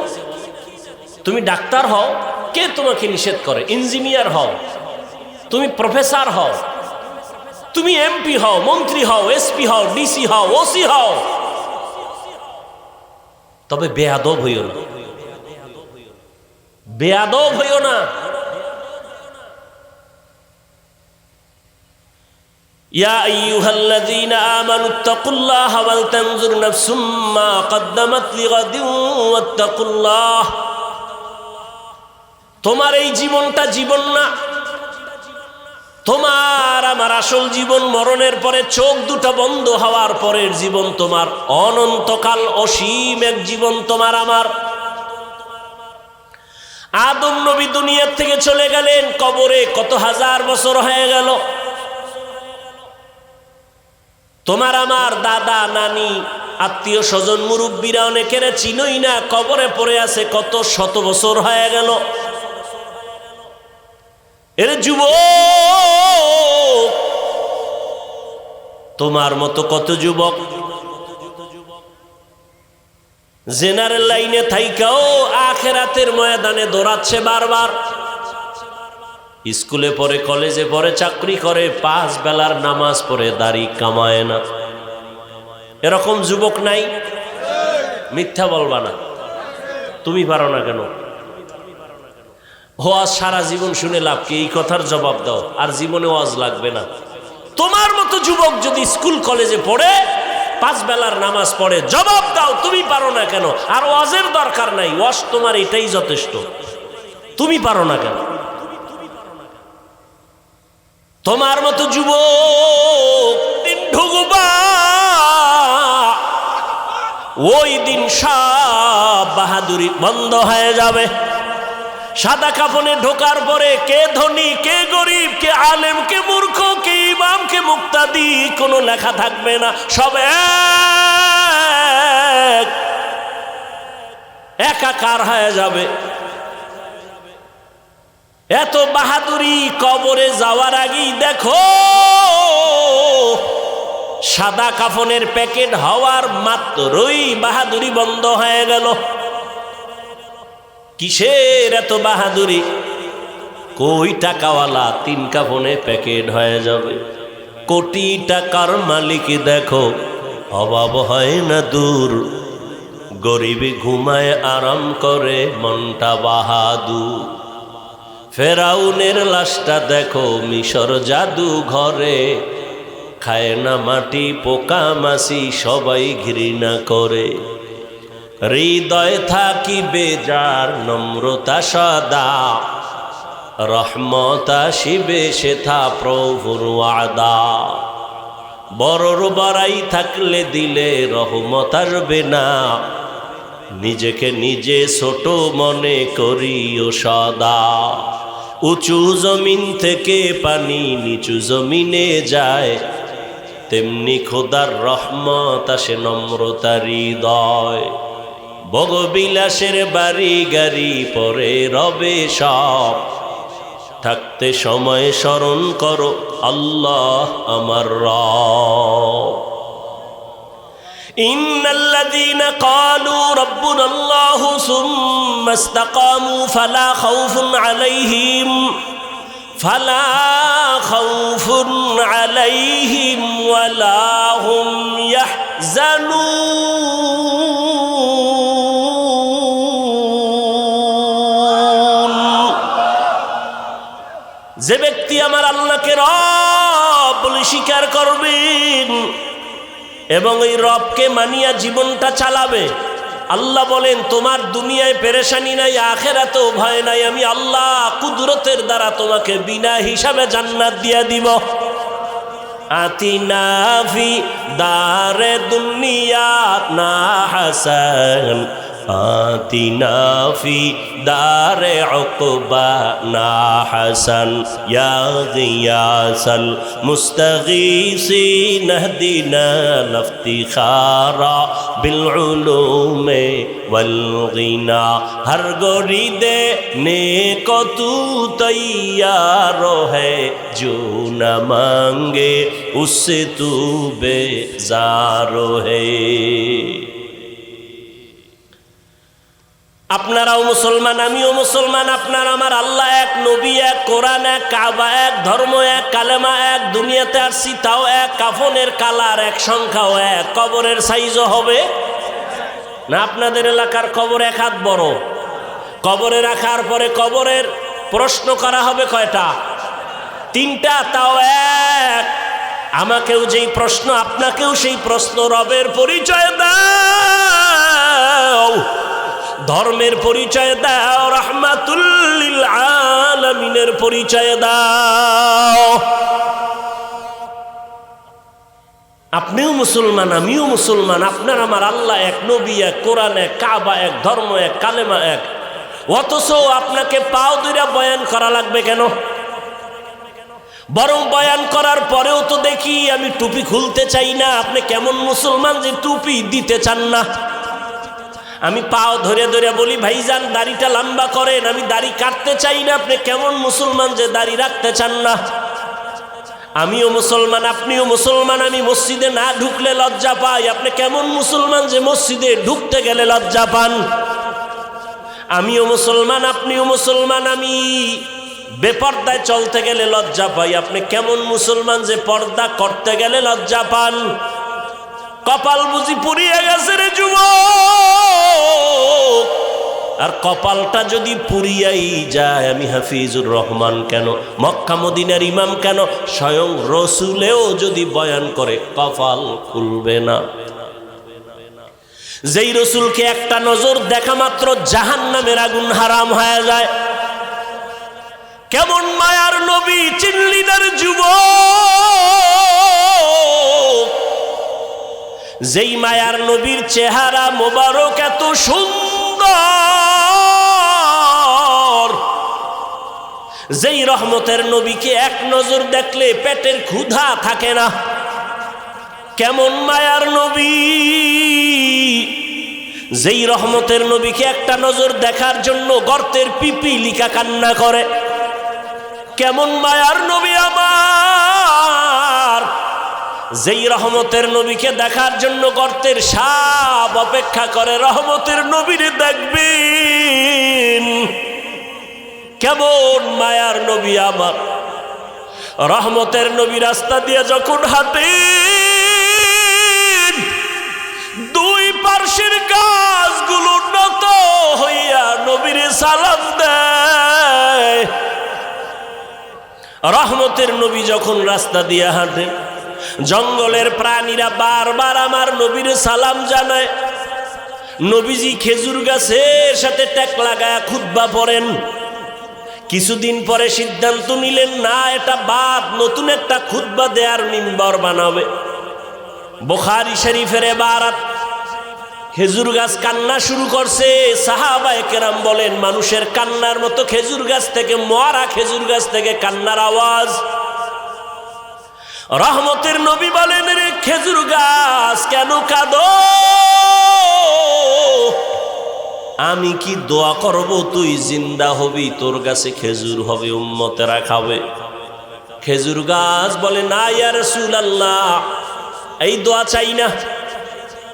তুমি ডাক্তার হও, কে তোমাকে নিষেধ করে? ইঞ্জিনিয়ার হও, তুমি প্রফেসর হও, তুমি এমপি হও, মন্ত্রী হও, এসপি হও, ডিসি হও, ওসি হও, তবে বেয়াদব হইও না, বেয়াদব হইও না। ইয়া আইয়ুহাল্লাযীনা আমানুত্তাকুল্লাহা ওয়াল তানজুর নাফসুম মা কদ্দামাত লিগাদিন ওয়াত্তাকুল্লাহ। তোমার এই জীবনটা জীবন না, তোমার আমার আসল জীবন মরণের পরে, চোখ দুটো বন্ধ হওয়ার পরের জীবন তোমার, অনন্তকাল অসীম এক জীবন তোমার আমার। আদম নবী দুনিয়ার থেকে চলে গেলেন, কবরে কত হাজার বছর হয়ে গেল। তোমার আমার দাদা নানি আত্মীয় স্বজন মুরব্বীরা অনেকের চিনই না, কবরে পড়ে আছে কত শত বছর হয়ে গেল। এর যুবক, তোমার মতো কত যুবক জেনারেল লাইনে থাইকাও আখেরাতের ময়দানে দৌড়াচ্ছে বারবার। স্কুলে পড়ে, কলেজে পড়ে, চাকরি করে, 5 বেলার নামাজ পড়ে, দাড়ি কামায় না। এরকম যুবক নাই? মিথ্যা বলবা না। তুমি পারো না কেন? ওয়াজ সারা জীবন শুনে লাভ কি? এই কথার জবাব দাও, আর জীবনে ওয়াজ লাগবে না। তোমার মতো যুবক যদি স্কুল কলেজে পড়ে, 5 বেলার নামাজ পড়ে, জবাব দাও তুমি পারো না কেন? আর ওয়াজের দরকার নাই, ওয়াজ তোমার এটাই যথেষ্ট। তুমি পারো না কেন? তোমার মতো যুবক দিন ঢুকবা, ওই দিন সব বাহাদুরি বন্ধ হয়ে যাবে। সাদা কাফনে ঢোকার পরে কে ধনী, কে গরিব, কে আলেম, কে মূর্খ, কে ইমাম, কে মুক্তাদি কোনো লেখা থাকবে না, সব একাকার হয়ে যাবে। এত বাহাদুরি কবরে যাওয়ার আগেই দেখো, সাদা কাফনের প্যাকেট হওয়ার মাত্রই বাহাদুরি বন্ধ হয়ে গেল। কিসের এত বাহাদুরি? কই টাকাওয়ালা 3 কাফনে প্যাকেট হয়ে যাবে। কোটি টাকার মালিক দেখো, অভাব হয় না দূর, গরিবী ঘুমায় আরাম করে মনটা বাহাদুর। ফেরাউনের লাশটা দেখো মিশর জাদু ঘরে, খায় না মাটি পোকা মাছি সবাই ঘৃণা করে। হৃদয় থাকিবে যার নম্রতা সদা, রহমত আসিবে সেথা প্রভুর ওয়াদা। বড়র বড়াই থাকলে দিলে রহমত আসবে না, নিজেকে নিজে ছোট মনে করিও সদা। উঁচু জমিন থেকে পানি নিচু জমিনে যায়, তেমনি খোদার রহমত আসে নম্রতার হৃদয়। ভোগবিলাসের বাড়ি গাড়ি পরে রবে সব, থাকতে সময় স্মরণ করো আল্লাহ আমার রব। ইন্নাল্লাযীনা ক্বালু রাব্বুনাল্লাহু সুম্মা ইসতাকামু ফালা খাউফুন আলাইহিম ওয়ালা হুম ইয়াহজানুন। যে ব্যক্তি আমার আল্লাহকে রব বলে স্বীকার করবেন এবং এই রবকে মানিয়া জীবনটা চালাবে, আল্লাহ বলেন তোমার দুনিয়ায় পেরেশানি নাই, আখেরাতেও ভয় নাই। আমি আল্লাহ কুদরতের দ্বারা তোমাকে বিনা হিসাবে জান্নাত দিয়া দিব। আতিনা ফি দারে দুনিয়া না হাসান, আতিনা ফি দারে উকবা না হাসান, ইয়া গিয়াসাল মুস্তাগীসিন ইহদিনা লিফতিখারা বিল উলুমে ওয়াল গিনা। হর গরিদে নেক তু তৈয়ার है जो न मांगे उससे तू बेजार है। আপনারাও মুসলমান, আমিও মুসলমান। আপনার আমার আল্লাহ এক, নবী এক, কোরআন এক, কাবা এক, ধর্ম এক, কালেমা এক, দুনিয়াতে আসছি তাও এক, কাফনের কালার এক, সংখ্যাও এক, কবরের সাইজও হবে না। আপনাদের এলাকার কবর এক হাত বড়, কবরে রাখার পরে কবরের প্রশ্ন করা হবে কয়টা? তিনটা, তাও এক। আমাকেও যেই প্রশ্ন আপনাকেও সেই প্রশ্ন। রবের পরিচয় দাও, ধর্মের পরিচয় দাও, রাহমাতুল লিল আলামিনের পরিচয় দাও। আপনিও মুসলমান, আমিও মুসলমান। আপনার আমার আল্লাহ এক, নবী এক, কোরআন এক, কাবা এক, ধর্ম এক, কালেমা এক। অথচ আপনাকে পাও দুইটা বয়ান করা লাগবে কেন? বরং বয়ান করার পরেও তো দেখি আমি টুপি খুলতে চাই না। আপনি কেমন মুসলমান যে টুপি দিতে চান না? আমি পাও ধরে ধরে বলি ভাইজান দাড়িটা লম্বা করেন, আমি দাড়ি কাটতে চাই না। আপনি কেমন মুসলমান যে দাড়ি রাখতে চান না? আমিও মুসলমান, আপনিও মুসলমান। আমি মসজিদে না ঢুকলে লজ্জা পাই। আপনি কেমন মুসলমান যে মসজিদে ঢুকতে গেলে লজ্জা পান? আমিও মুসলমান, আপনিও মুসলমান। আমি বেপর্দায় চলতে গেলে লজ্জা পাই। আপনি কেমন মুসলমান যে পর্দা করতে গেলে লজ্জা পান? কপাল বুঝি পুড়িয়ে গেছে রে যুবক। আর কপালটা যদি পুড়িয়াই যায়, আমি হাফিজুর রহমান কেন, মক্কা মদিনার ইমাম কেন, স্বয়ং রসুলেও যদি বয়ান করে কপাল খুলবে না। যেই রসুলকে একটা নজর দেখা মাত্র জাহান্নামের আগুন হারাম হয়ে যায়, কেমন মায়ার নবী চিনলি না রে যুবক? যেই মায়ার নবীর চেহারা মোবারক এত সুন্দর, যেই রহমতের নবীকে এক নজর দেখলে পেটের ক্ষুধা থাকে না, কেমন মায়ার নবী? যেই রহমতের নবীকে একটা নজর দেখার জন্য গর্তের পিপিলিকা কান্না করে, কেমন মায়ার নবী আমার? যেই রহমতের নবীকে দেখার জন্য গর্তের সাপ অপেক্ষা করে, রহমতের নবীরে দেখবেন, কেমন মায়ার নবী আমার? রহমতের নবী রাস্তা দিয়ে যখন হাঁটে, দুই পার্শ্বের গাছ সালাম দেয়। রহমতের নবী যখন রাস্তা দিয়ে হাঁটেন, জঙ্গলের প্রাণীরা বারবার আমার নবীর সালাম জানায়। নবীজি খেজুর গাছের সাথে ট্যাক লাগায়া খুতবা পড়েন। কিছুদিন পরে সিদ্ধান্ত নিলেন, না, এটা বাদ, নতুন একটা খুতবা দেয়ার মিম্বর বানাবে। বুখারী শরীফের ইবারত, খেজুর গাছ কান্না শুরু করছে। সাহাবায়ে কেরাম বলেন, মানুষের কান্নার মতো খেজুর গাছ থেকে, মরা খেজুর গাছ থেকে কান্নার আওয়াজ। রহমতের নবী বলেন, রে খেজুর গাছ কেন কাঁদো? আমি কি দোয়া করব তুই জিন্দা হবি, তোর কাছে খেজুর হবে, উম্মতেরা খাবে। খেজুর গাছ বলে, না ইয়া রাসূলুল্লাহ, এই দোয়া চাই না।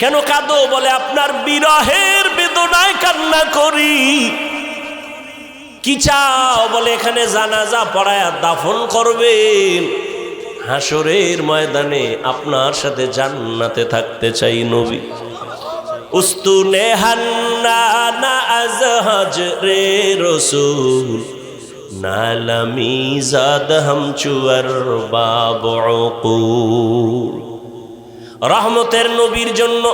কেন কাঁদো? বলে, আপনার বিরহের বেদনায় কান্না করি। কি চাও? বলে, এখানে জানাজা পড়ায়া দাফন করবেন, হাসরের ময়দানে আপনার সাথে জান্নাতে থাকতে চাই। নবী উস্তুনে হান্নানা আজহাজ রে রসুল নালামি জাদ হামচুয়ার বাবুকুল। রহমতের নবীর জন্য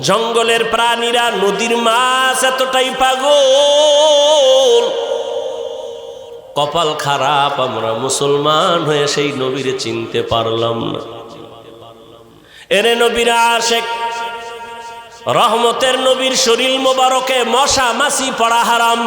জঙ্গলের প্রাণীরা, নদীর মাছ এতটাই পাগল। কপাল খারাপ, আমরা মুসলমান হয়ে সেই নবীরে চিনতে পারলাম না। এরে নবীর আশেক, রহমতের নবীর শরীর মোবারকে মশা মাছি পড়া হারাম।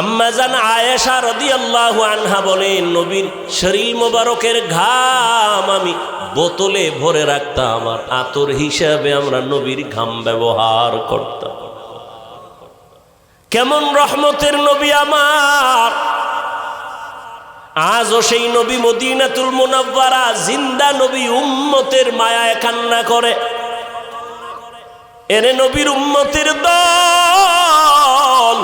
আম্মা জান আয়েশা রাদিয়াল্লাহু আনহা বলেন, নবীর শরীর মোবারকের ঘাম আমি বোতলে ভরে রাখতাম, আর আতর হিসাবে আমরা নবীর ঘাম ব্যবহার করতাম। কেমন রহমতের নবী আমার! আজও সেই নবী মদিনাতুল মুনাওয়ারা জিন্দা নবী, উম্মতের মায়ায় কান্না করে। এরে নবীর উম্মতের দল,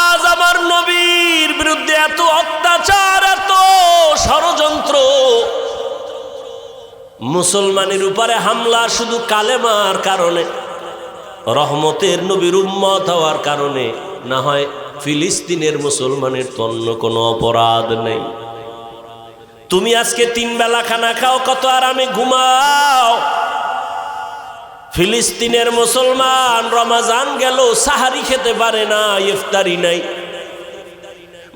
আজ আমার নবীর বিরুদ্ধে এত অত্যাচার, এত ষড়যন্ত্র, মুসলমানের উপরে হামলা শুধু কালেমার কারণে, রহমতের নবীর উম্মত হওয়ার কারণে। না হয় ফিলিস্তিনের মুসলমানের তো অন্য কোনো অপরাধ নেই। তুমি আজকে 3 বেলা খানা খাও, কত আরামে ঘুমাও। ফিলিস্তিনের মুসলমান রমজান গেল, সাহারি খেতে পারে না, ইফতারি নাই।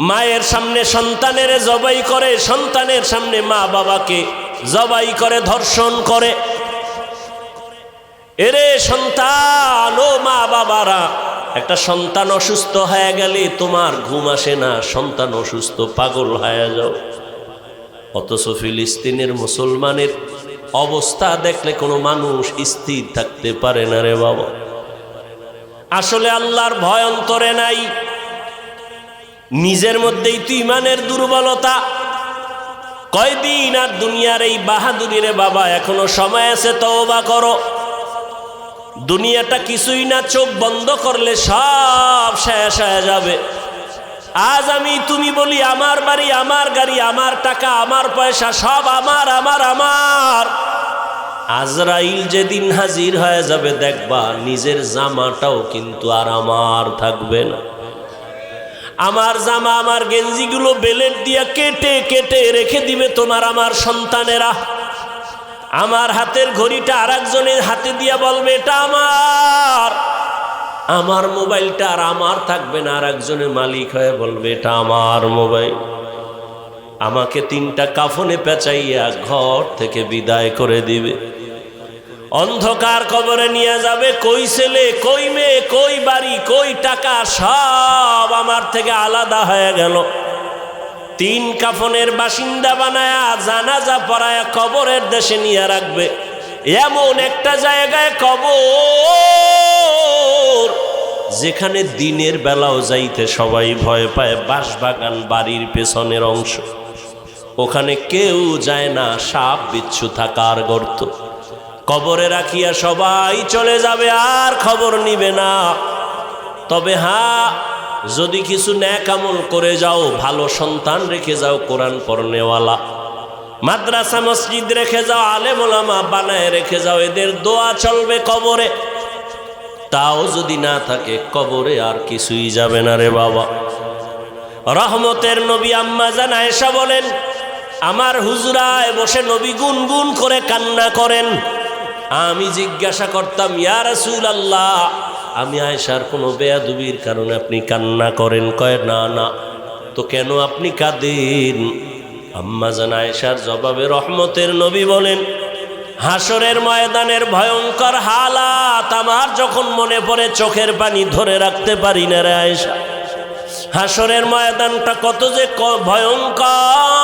মায়ের সামনে সন্তানের জবাই করে, সন্তানের সামনে মা বাবাকে জবাই করে, ধর্ষণ করে। এরে সন্তান, ও মা বাবারা, একটা সন্তান অসুস্থ হয়ে গেলে তোমার ঘুম আসে না, সন্তান অসুস্থ, পাগল হয়ে যাও। অথচ ফিলিস্তিনের মুসলমানের অবস্থা দেখলে কোনো মানুষ স্থির থাকতে পারে না রে বাবা। আসলে আল্লাহর ভয় অন্তরে নাই, নিজের মধ্যেই তো ইমানের দুর্বলতা। কয়দিন আর দুনিয়ার এই বাহাদুরি রে বাবা, এখনো সময় আছে, তওবা করো। দুনিয়াটা কিছুই না, চোখ বন্ধ করলে সব শেষ হয়ে যাবে। আজ আমি তুমি বলি, আমার বাড়ি, আমার গাড়ি, আমার টাকা, আমার পয়সা, সব আমার আমার আমার। আজরাইল যেদিন হাজির হয়ে যাবে, দেখবা নিজের জামাটাও কিন্তু আর আমার থাকবে না। আমার জামা, আমার গেঞ্জিগুলো বেলেট দিয়া কেটে কেটে রেখে দিবে তোমার আমার সন্তানেরা। আমার হাতের ঘড়িটা আরেকজনের হাতে দিয়া বলবে এটা আমার। আমার মোবাইলটা আর আমার থাকবে না, আরেকজনের মালিক হয়ে বলবে এটা আমার মোবাইল। আমাকে 3টা কাফনে পেঁচাইয়া ঘর থেকে বিদায় করে দিবে। অন্ধকার কবরে নিয়ে যাবে। কই ছেলে, কই মেয়ে, কই বাড়ি, কই টাকা, সব আমার থেকে আলাদা হয়ে গেল। 3 কাফনের বাসিন্দা বানায়া জানাজা পড়ায়া কবরের দেশে নিয়ে রাখবে। এমন একটা জায়গায় কবর যেখানে দিনের বেলাও যাইতে সবাই ভয় পায়। বাঁশবাগান বাড়ির পেছনের অংশ, ওখানে কেউ যায় না, সাপ বিচ্ছু থাকার গর্ত। কবরে রাখিয়া সবাই চলে যাবে, আর খবর নিবে না। তবে হ্যাঁ, যদি কিছু নেক আমল করে যাও, ভালো সন্তান রেখে যাও, কোরআন পড়নেওয়ালা, মাদ্রাসা মসজিদ রেখে যাও, আলেম ওলামা বানায় রেখে যাও, এদের দোয়া চলবে কবরে। তাও যদি না থাকে কবরে আর কিছুই যাবে না রে বাবা। রহমতের নবী আম্মা জান আয়েশা বলেন, আমার হুজরায় বসে নবী গুনগুন করে কান্না করেন। আমি জিজ্ঞাসা করতাম, ইয়া রাসূলুল্লাহ, আমি আয়েশার কোনো বেয়াদবির কারণে আপনি কান্না করেন? কয় না না। তো কেন আপনি কাঁদেন? আম্মা জান আয়েশার জবাবে রহমতের নবী বলেন, হাসরের ময়দানের ভয়ঙ্কর হালাত আমার যখন মনে পড়ে চোখের পানি ধরে রাখতে পারি না রে আয়েশা। হাসরের ময়দানটা কত যে ভয়ঙ্কর,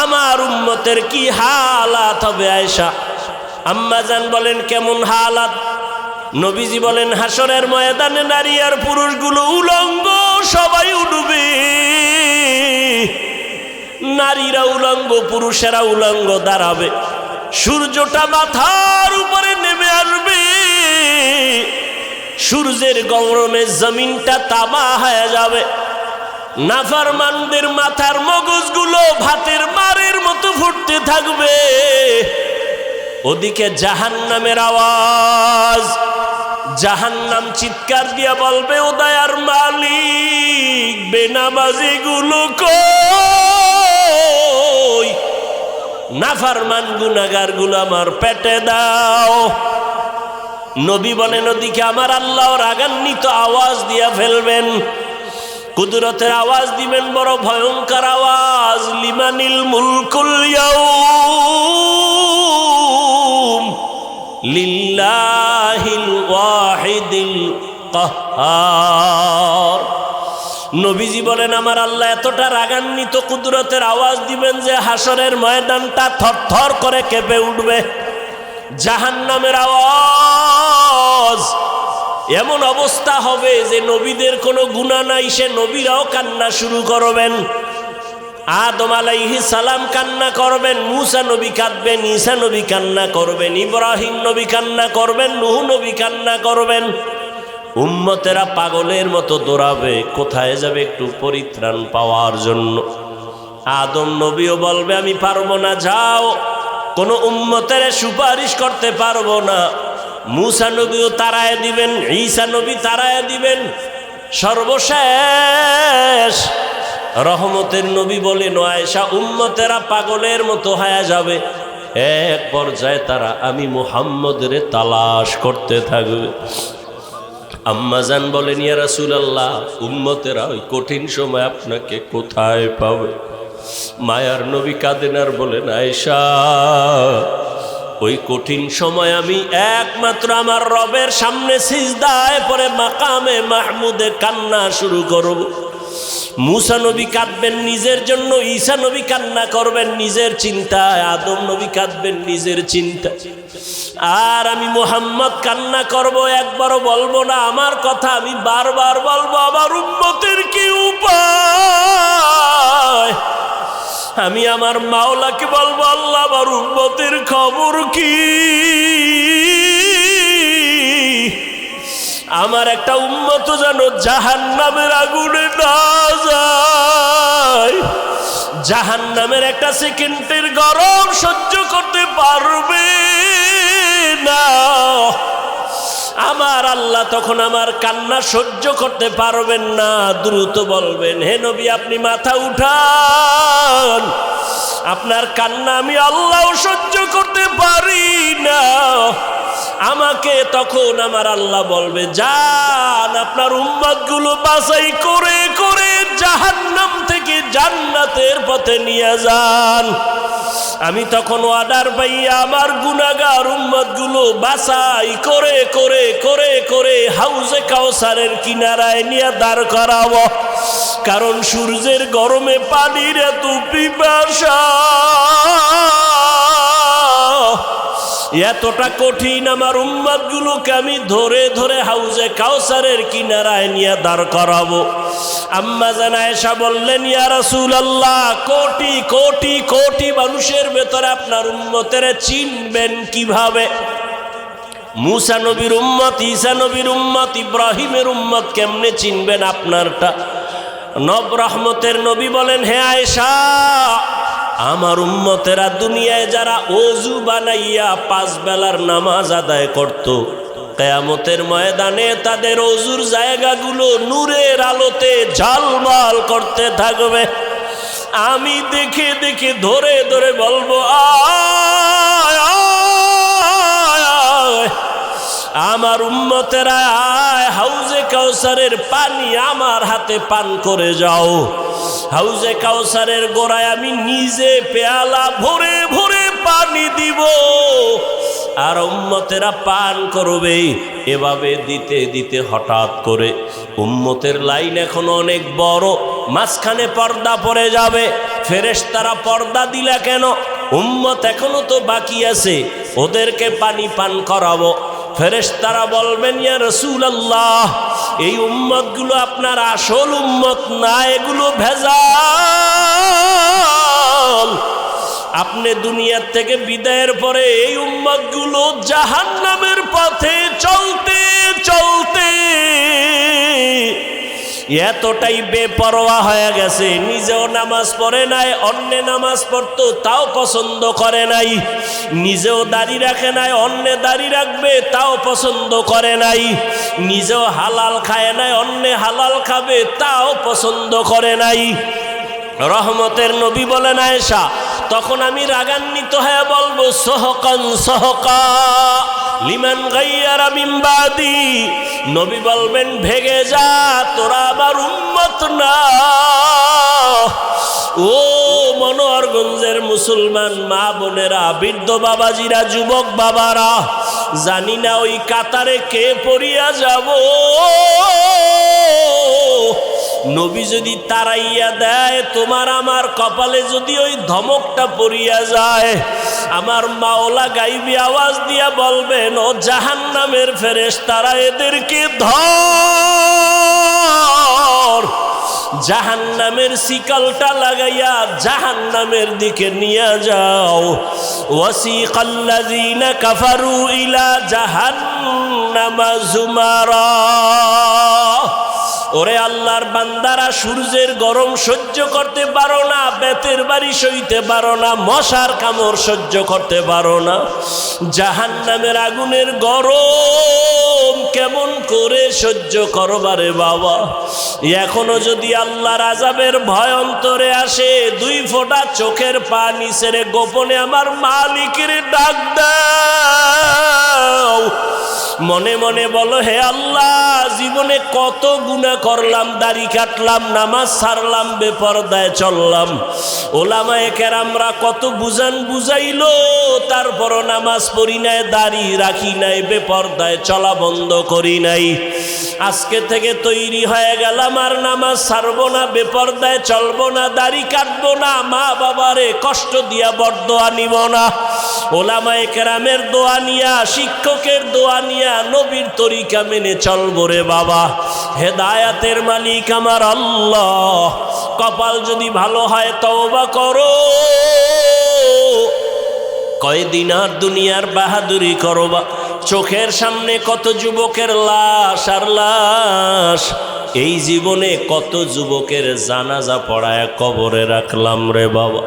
আমার উম্মতের কি হালাত হবে আয়েশা। আম্মা জান বলেন, কেমন হালাত? নবীজি বলেন, হাসরের ময়দানে নারী আর পুরুষগুলো উলঙ্গ, সবাই উঠবে। নারীরা উলঙ্গ, পুরুষেরা উলঙ্গ দাঁড়াবে। সূর্যটা মাথার উপরে নেমে আসবে। সূর্যের গরমে জমিনটা তামা হয়ে যাবে। নাফরমানদের মাথার মগজগুলো ভাতের মারের মতো ফুটতে থাকবে। ওদিকে জাহান্নামের আওয়াজ, জাহান্নাম চিৎকার দিয়া বলবে, ও দয়ার মালিক, বেনামাজিগুলো কই? নাফরমান গুনাহগারগুলো আমার পেটে দাও। নবী বলেন, ওদিকে আমার আল্লাহ রাগান্বিত আওয়াজ দিয়া ফেলবেন, কুদরতের আওয়াজ দিবেন, বড় ভয়ঙ্কর আওয়াজ। লিমানিল মুলকুল ইয়াউম লিল্লাহিল ওয়াহিদিল কাহ্হার। নবীজি বলেন, আমার আল্লাহ এতটা রাগান্বিত কুদরতের আওয়াজ দিবেন যে হাসরের ময়দানটা থরথর করে কেঁপে উঠবে। জাহান্নামের আওয়াজ, এমন অবস্থা হবে যে নবীদের কোনো গুনাহ নাই, সে নবীরাও কান্না শুরু করবেন। আদম আলাইহিস সালাম কান্না করবেন, মূসা নবী কাঁদবেন, ঈসা নবী কান্না করবেন, ইব্রাহিম নবী কান্না করবেন, নূহ নবী কান্না করবেন। উম্মতেরা পাগলের মতো দৌড়াবে, কোথায় যাবে একটু পরিত্রাণ পাওয়ার জন্য। আদম নবীও বলবে, আমি পারবো না, যাও, কোনো উম্মতের সুপারিশ করতে পারবো না। মূসা নবীও তাড়ায় দিবেন, ঈসা নবী তাড়ায় দিবেন। সর্বশেষ রহমতের নবী বলেন, আয়েশা, উম্মতেরা পাগলের মতো হয়ে যাবে। এক পর্যায়ে তারা আমি মুহাম্মদের তালাশ করতে থাকবে। আম্মা জান বলেন, ইয়া রাসূলুল্লাহ, উম্মতেরা ওই কঠিন সময় আপনাকে কোথায় পাবে? মায়ার নবী কাঁদেন আর বলেন, আয়েশা, ওই কঠিন সময় আমি একমাত্র আমার রবের সামনে সিজদায় পড়ে মাকামে মাহমুদে কান্না শুরু করব। মূসা নবী কাঁদবেন নিজের জন্য, ঈসা নবী কান্না করবেন নিজের চিন্তায়, আদম নবী কাঁদবেন নিজের চিন্তা, আর আমি মুহাম্মদ কান্না করব। একবারও বলবো না আমার কথা, আমি বারবার বলবো, আমার উম্মতের কি উপায়? আমি আমার মাওলাকে বলবো, আল্লাহ, আমার উম্মতের খবর কি? আমার একটা উম্মত যেন জাহান্নামের আগুনে না যায়, জাহান্নামের একটা সেকেন্ডের গরম সহ্য করতে পারবে না। আমার আল্লাহ তখন আমার কান্না সহ্য করতে পারবেন না, দ্রুত বলবেন, হে নবী, আপনি মাথা উঠান, আপনার কান্না আমি আল্লাহ সহ্য করতে পারি না। আমাকে তখন আমার আল্লাহ বলবে, যান, আপনার উম্মতগুলো বাছাই করে করে জাহান্নাম থেকে জান্নাতের পথে নিয়ে যান। আমি তখন অর্ডার পাইয়া আমার গুনাহগার উম্মতগুলো বাছাই করে করে করে করে হাউজে কাউসারের কিনারায় নিয়ে দাঁড় করাবো। কারণ সূর্যের গরমে পানির এত পিপাসা, এতটা কঠিন, আমার উম্মতগুলোকে আমি ধরে ধরে হাউজে কাউসারের কিনারায় নিয়ে দাঁড় করাবো। আম্মা জান আয়েশা বললেন, ইয়া রাসূলুল্লাহ, কোটি কোটি কোটি মানুষের ভেতরে আপনার উম্মতের চিনবেন কিভাবে? মূসা নবীর উম্মত, ঈসা নবীর উম্মত, ইব্রাহিমের উম্মত কেমনে চিনবেন আপনারটা? রহমতের নবী বলেন, হে আয়েশা, আমার উম্মতেরা দুনিয়ায় যারা ওযু বানাইয়া 5 বেলার নামাজ আদায় করত, কিয়ামতের ময়দানে তাদের ওযুর জায়গাগুলো নূরের আলোতে ঝলমল করতে থাকবে। আমি দেখে দেখে ধরে ধরে বলবো, আয় আয় আয়, আমার উম্মতেরা আয়, হাউজে কাউসারের পানি আমার হাতে পান করে যাও। হাউজে কাউসারের গোড়ায় আমি নিজে পেয়ালা ভরে ভরে পানি দিব, আর উম্মতেরা পান করবে। এভাবে দিতে দিতে হঠাৎ করে উম্মতের লাইন এখন অনেক বড়, মাঝখানে পর্দা পড়ে যাবে। ফেরেশতারা পর্দা দিলা কেন? উম্মত এখনো তো বাকি আছে, ওদেরকে পানি পান করাবো। ফেরেশতারা বলবেন, ইয়া রাসূলুল্লাহ, এই উম্মতগুলো আপনার আসল উম্মত না, এগুলো ভেজাল। আপনি দুনিয়ার থেকে বিদায়ের পরে এই উম্মতগুলো জাহান্নামের পথে চলতে চলতে এতটাই বেপরোয়া হয়ে গেছে, নিজেও নামাজ পড়ে নাই, অন্য নামাজ পড়তো তাও পছন্দ করে নাই, নিজেও দাড়ি রাখে নাই, অন্য দাড়ি রাখবে তাও পছন্দ করে নাই, নিজেও হালাল খায় নাই, অন্য হালাল খাবে তাও পছন্দ করে নাই। রহমতের নবী বলেন আয়েশা, তখন আমি রাগান্বিত হয়ে বলবো, সহকান সহকা লিমান গাইয়ারা মিন বাদি। নবী বলবেন, ভেগে যা, তোরা আমার উম্মত না। ও মনোহরগঞ্জের মুসলমান মা বোনেরা, বৃদ্ধ বাবাজিরা, যুবক বাবারা, জানি না ওই কাতারে কে পড়িয়া যাব। নবী যদি তাড়াইয়া দেয়, তোমার আমার কপালে যদি ওই ধমকটা পড়িয়া যায়, আমার মাওলা গাইবি আওয়াজ দিয়া বলবেন, ও জাহান্নামের ফেরেশতারা, এদেরকে ধর, জাহান্নামের শিকলটা লাগাইয়া জাহান্নামের দিকে নিয়ে যাও। ওয়াসিকাল্লাযীনা কাফারু ইলা জাহান্নামা যুমারা। ওরে আল্লাহর বান্দারা, সূর্যের গরম সহ্য করতে পারো না, বেতের বাড়ি সইতে পারো না, মশার কামড় সহ্য করতে পারো না, জাহান্নামের আগুনের গরম কেমন করে সহ্য করবারে বাবা। এখনো যদি আল্লাহর আযাবের ভয় অন্তরে আসে, 2 ফোঁটা চোখের পানি ছেড়ে গোপনে আমার মালিকের ডাক দাও। মনে মনে বলো, হে আল্লাহ, জীবনে কত গুনাহ করলাম, দাড়ি কাটলাম, নামাজ ছাড়লাম, বেপরদায় চললাম, ওলামায়ে কেরামরা কত বুঝান বুঝাইলো, তারপরও নামাজ পড়ি নাই, দাড়ি রাখি নাই, বেপরদায় চলা বন্ধ করি নাই। আজকে থেকে তৈরি হয়ে গেলাম, আর নামাজ ছাড়বো না, বেপরদায় চলবো না, দাড়ি কাটবো না, মা বাবারে কষ্ট দিয়া বরদোয়া নিব না, ওলামায়ে কেরামের দোয়া নিয়া, শিক্ষকের দোয়া নিয়া, নবীর তরিকা মেনে চলবো রে বাবা। হেদায়াতের মালিক আমার আল্লাহ। কপাল যদি ভালো হয় তওবা করো, কয়দিন আর দুনিয়ার বাহাদুরি করবা। চোখের সামনে কত যুবকের লাশ আর লাশ, এই জীবনে কত যুবকের জানাজা পড়ায় কবরে রাখলাম রে বাবা।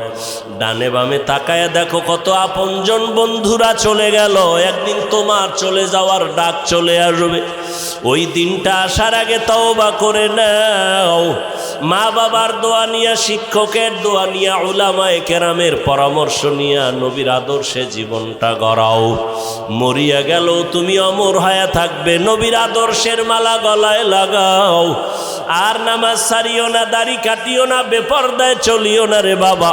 ডানে বামে তাকায় দেখো কত আপনজন বন্ধুরা চলে গেল, একদিন তোমার চলে যাওয়ার ডাক চলে আসবে। ওই দিনটা আসার আগে তওবা করে নাও। মা বাবার দোয়া নিয়া, শিক্ষকের দোয়া নিয়া, উলামায়ে কেরামের পরামর্শ নিয়া নবীর আদর্শে জীবনটা গড়াও। মরিয়া গেল তুমি অমর হয়ে থাকবে, নবীর আদর্শের মালা গলায় লাগাও। আর নামাজ ছাড়িও না, দাড়ি কাটিও না, বেপরদায় চলিও না রে বাবা।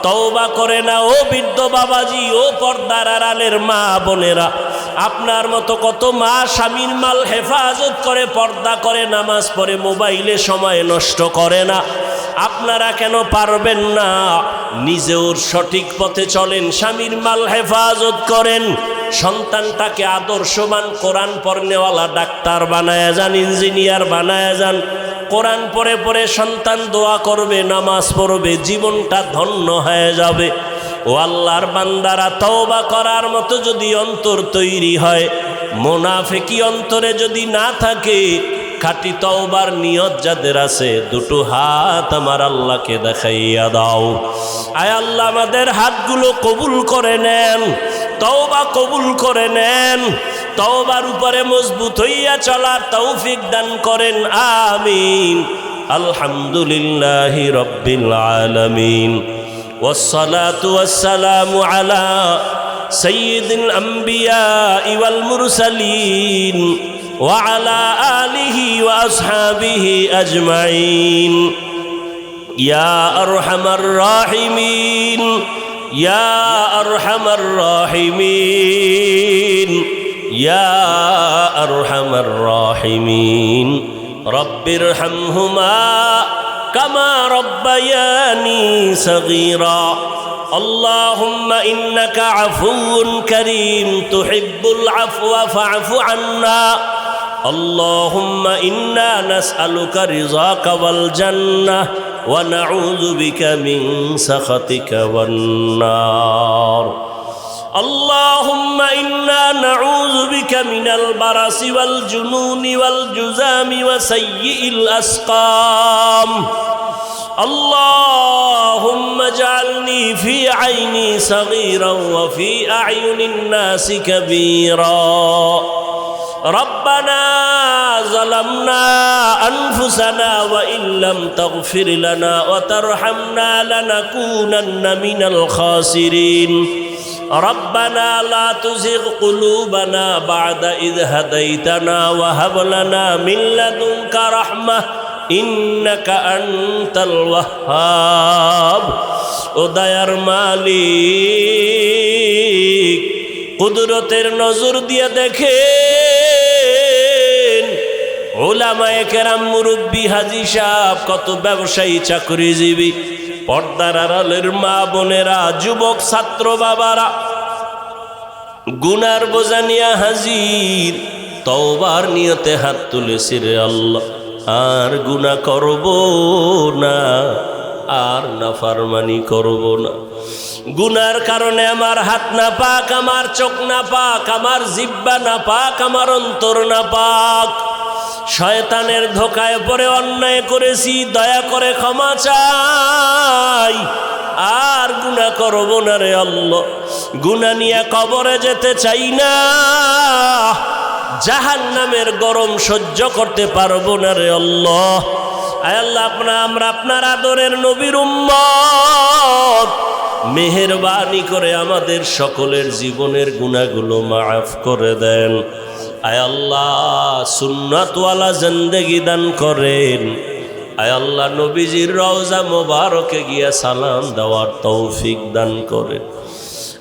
তওবা করে না ও বৃদ্ধ বাবাজি, ও পর্দার আড়ালের মা বোনেরা। আপনার মতো কত মা স্বামীর মাল হেফাজত করে, পর্দা করে, নামাজ পড়ে, মোবাইলে সময় নষ্ট করে না। আপনারা কেন পারবেন না? নিজেও সঠিক পথে চলেন, স্বামীর মাল হেফাজত করেন, সন্তানটাকে আদর্শবান কোরআন পড়নেওয়ালা ডাক্তার বানায়া যান, ইঞ্জিনিয়ার বানায়া যান। কোরআন পড়ে পড়ে সন্তান দোয়া করবে, নামাজ পড়বে, জীবনটা ধন্য হয়ে যাবে। ও আল্লাহর বান্দারা, তওবা করার মতো যদি অন্তর তৈরি হয়, মুনাফিকি অন্তরে যদি না থাকে, খাঁটি তওবার নিয়ত যাদের আছে, 2 হাত আমার আল্লাহকে দেখাইয়া দাও। আয় আল্লাহ, আমাদের হাতগুলো কবুল করে নেন, তওবা কবুল করে নেন। তওবার উপরে মজবুত হইয়া চলার তৌফিক দান করেন, আমিন। আলহামদুলিল্লাহি রাব্বিল আলামিন, ওয়াসসালাতু ওয়াসসালামু আলা সাইয়্যিদিল আম্বিয়া ওয়াল মুরসালিন ওয়া আলা আলিহি ওয়া আসহাবিহি আজমাইন। ইয়া আরহামার রাহিমিন, ইয়া আরহামার রাহিমিন, ইয়া আরহামার রাহিমিন। রব্বিরহামহুমা কামা রব্বায়ানি সগীরা। আল্লাহুম্মা ইন্নাকা আফুউন কারীম তুহিব্বুল আফওয়া ফা'ফু আন্না। আল্লাহুম্মা ইন্না নাসআলুকা রিযাকা ওয়াল জান্নাহ ওয়া নাউযু বিকা মিন সাখাতিকা ওয়ান নার। আল্লাহুম্মা ইন্না নাউযু বিকা মিনাল বারাসি ওয়াল জুনুনি ওয়াল জুযামি ওয়া সাইয়্যিল আসকাম। আল্লাহুম্মা জাআলনি ফি আইনি সাগীরান ওয়া ফি আ'য়ুনিন নাসি কাবীরা। রব্বানা যালামনা আনফুসানা ওয়া ইল্লাম তাগফির লানা ওয়া তারহামনা লানাকুনান্না মিনাল খাসিরিন। রব্বানা লা তুযিগ কুলুবানা বা'দা ইয হাদাইতানা ওয়া হাব লানা মিন লাদুনকা রাহমাহ ইন্নাকা আনতাল ওয়াহ্হাব। ও দয়ার মালিক, কুদরতের নজর দিয়ে দেখেন উলামায়ে কেরাম, মুরব্বী, হাজী সাহেব, কত ব্যবসায়ী, চাকরিজীবী, পর্দার আড়ালের মা বোনেরা, যুবক ছাত্র বাবারা গুনার বোঝা নিয়ে হাজির, তওবার নিয়তে হাত তুলেছি। রে আল্লাহ, আর গুনাহ করব না, আর নাফরমানি করব না। গুনার কারণে আমার হাত না পাক, আমার চোখ না পাক, আমার জিহ্বা না পাক, আমার অন্তর না পাক। শয়তানের ধোকায় পড়ে অন্যায় করেছি, দয়া করে ক্ষমা চাই, আর গুনাহ করব না। রে আল্লাহ, গুনাহ নিয়ে কবরে যেতে চাই না, জাহান্নামের গরম সহ্য করতে পারবো না। রে আল্লাহ, আয় আল্লাহ, আমরা আপনার আদরের নবীর উম্মত, মেহেরবানি করে আমাদের সকলের জীবনের গুনাহগুলো মাফ করে দেন। আয় আল্লাহ, সুন্নাতওয়ালা জিন্দেগি দান করেন। আয় আল্লাহ, নবীজির রওজা মোবারকে গিয়া সালাম দেওয়ার তৌফিক দান করেন।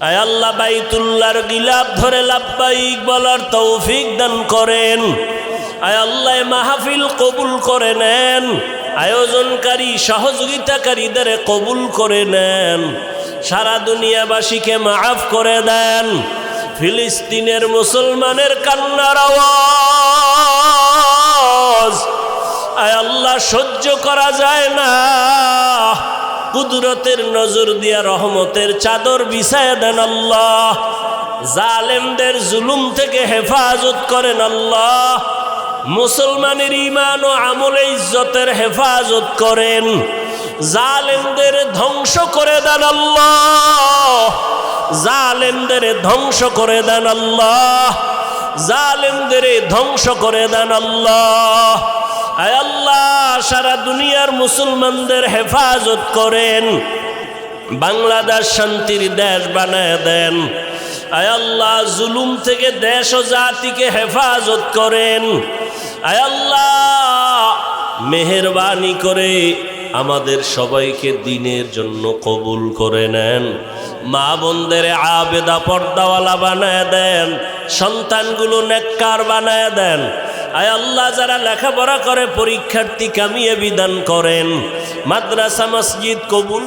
আয় আল্লাহ, বাইতুল্লাহর গিলাফ ধরে লাব্বাইক বলার তৌফিক দান করেন। আয় আল্লাহ, মাহফিল কবুল করে নেন, আয়োজনকারী সহযোগিতাকারীদের কবুল করে নেন, সারা দুনিয়াবাসীকে মাফ করে দেন। ফিলিস্তিনের মুসলমানের কান্নার আওয়াজ আয় আল্লাহ সহ্য করা যায় না, কুদরতের নজর দিয়া রহমতের চাদর বিছায়া দেন আল্লাহ। জালেমদের জুলুম থেকে হেফাজত করেন আল্লাহ। মুসলমানের ঈমান ও আমলে ইজ্জতের হেফাজত করেন। জালেমদের ধ্বংস করে দেন আল্লাহ, জালেমদের ধ্বংস করে দেন আল্লাহ, জালেমদের ধ্বংস করে দেন আল্লাহ। আয় আল্লাহ, সারা দুনিয়ার মুসলমানদের হেফাজত করেন, বাংলাদেশ শান্তির দেশ বানায় দেন। আয় আল্লাহ, জুলুম থেকে দেশ ও জাতিকে হেফাজত করেন। আয় আল্লাহ, মেহেরবানি করে আমাদের সবাইকে দিনের জন্য কবুল করে নেন। মা বোনদের আবেদা পর্দাওয়ালা বানায় দেন, সন্তানগুলো নেককার বানায় দেন। আয় আল্লাহ, যারা লেখাপড়া করে পরীক্ষার্থী কামিয়ে বিধান করেন, মাদ্রাসা মসজিদ কবুল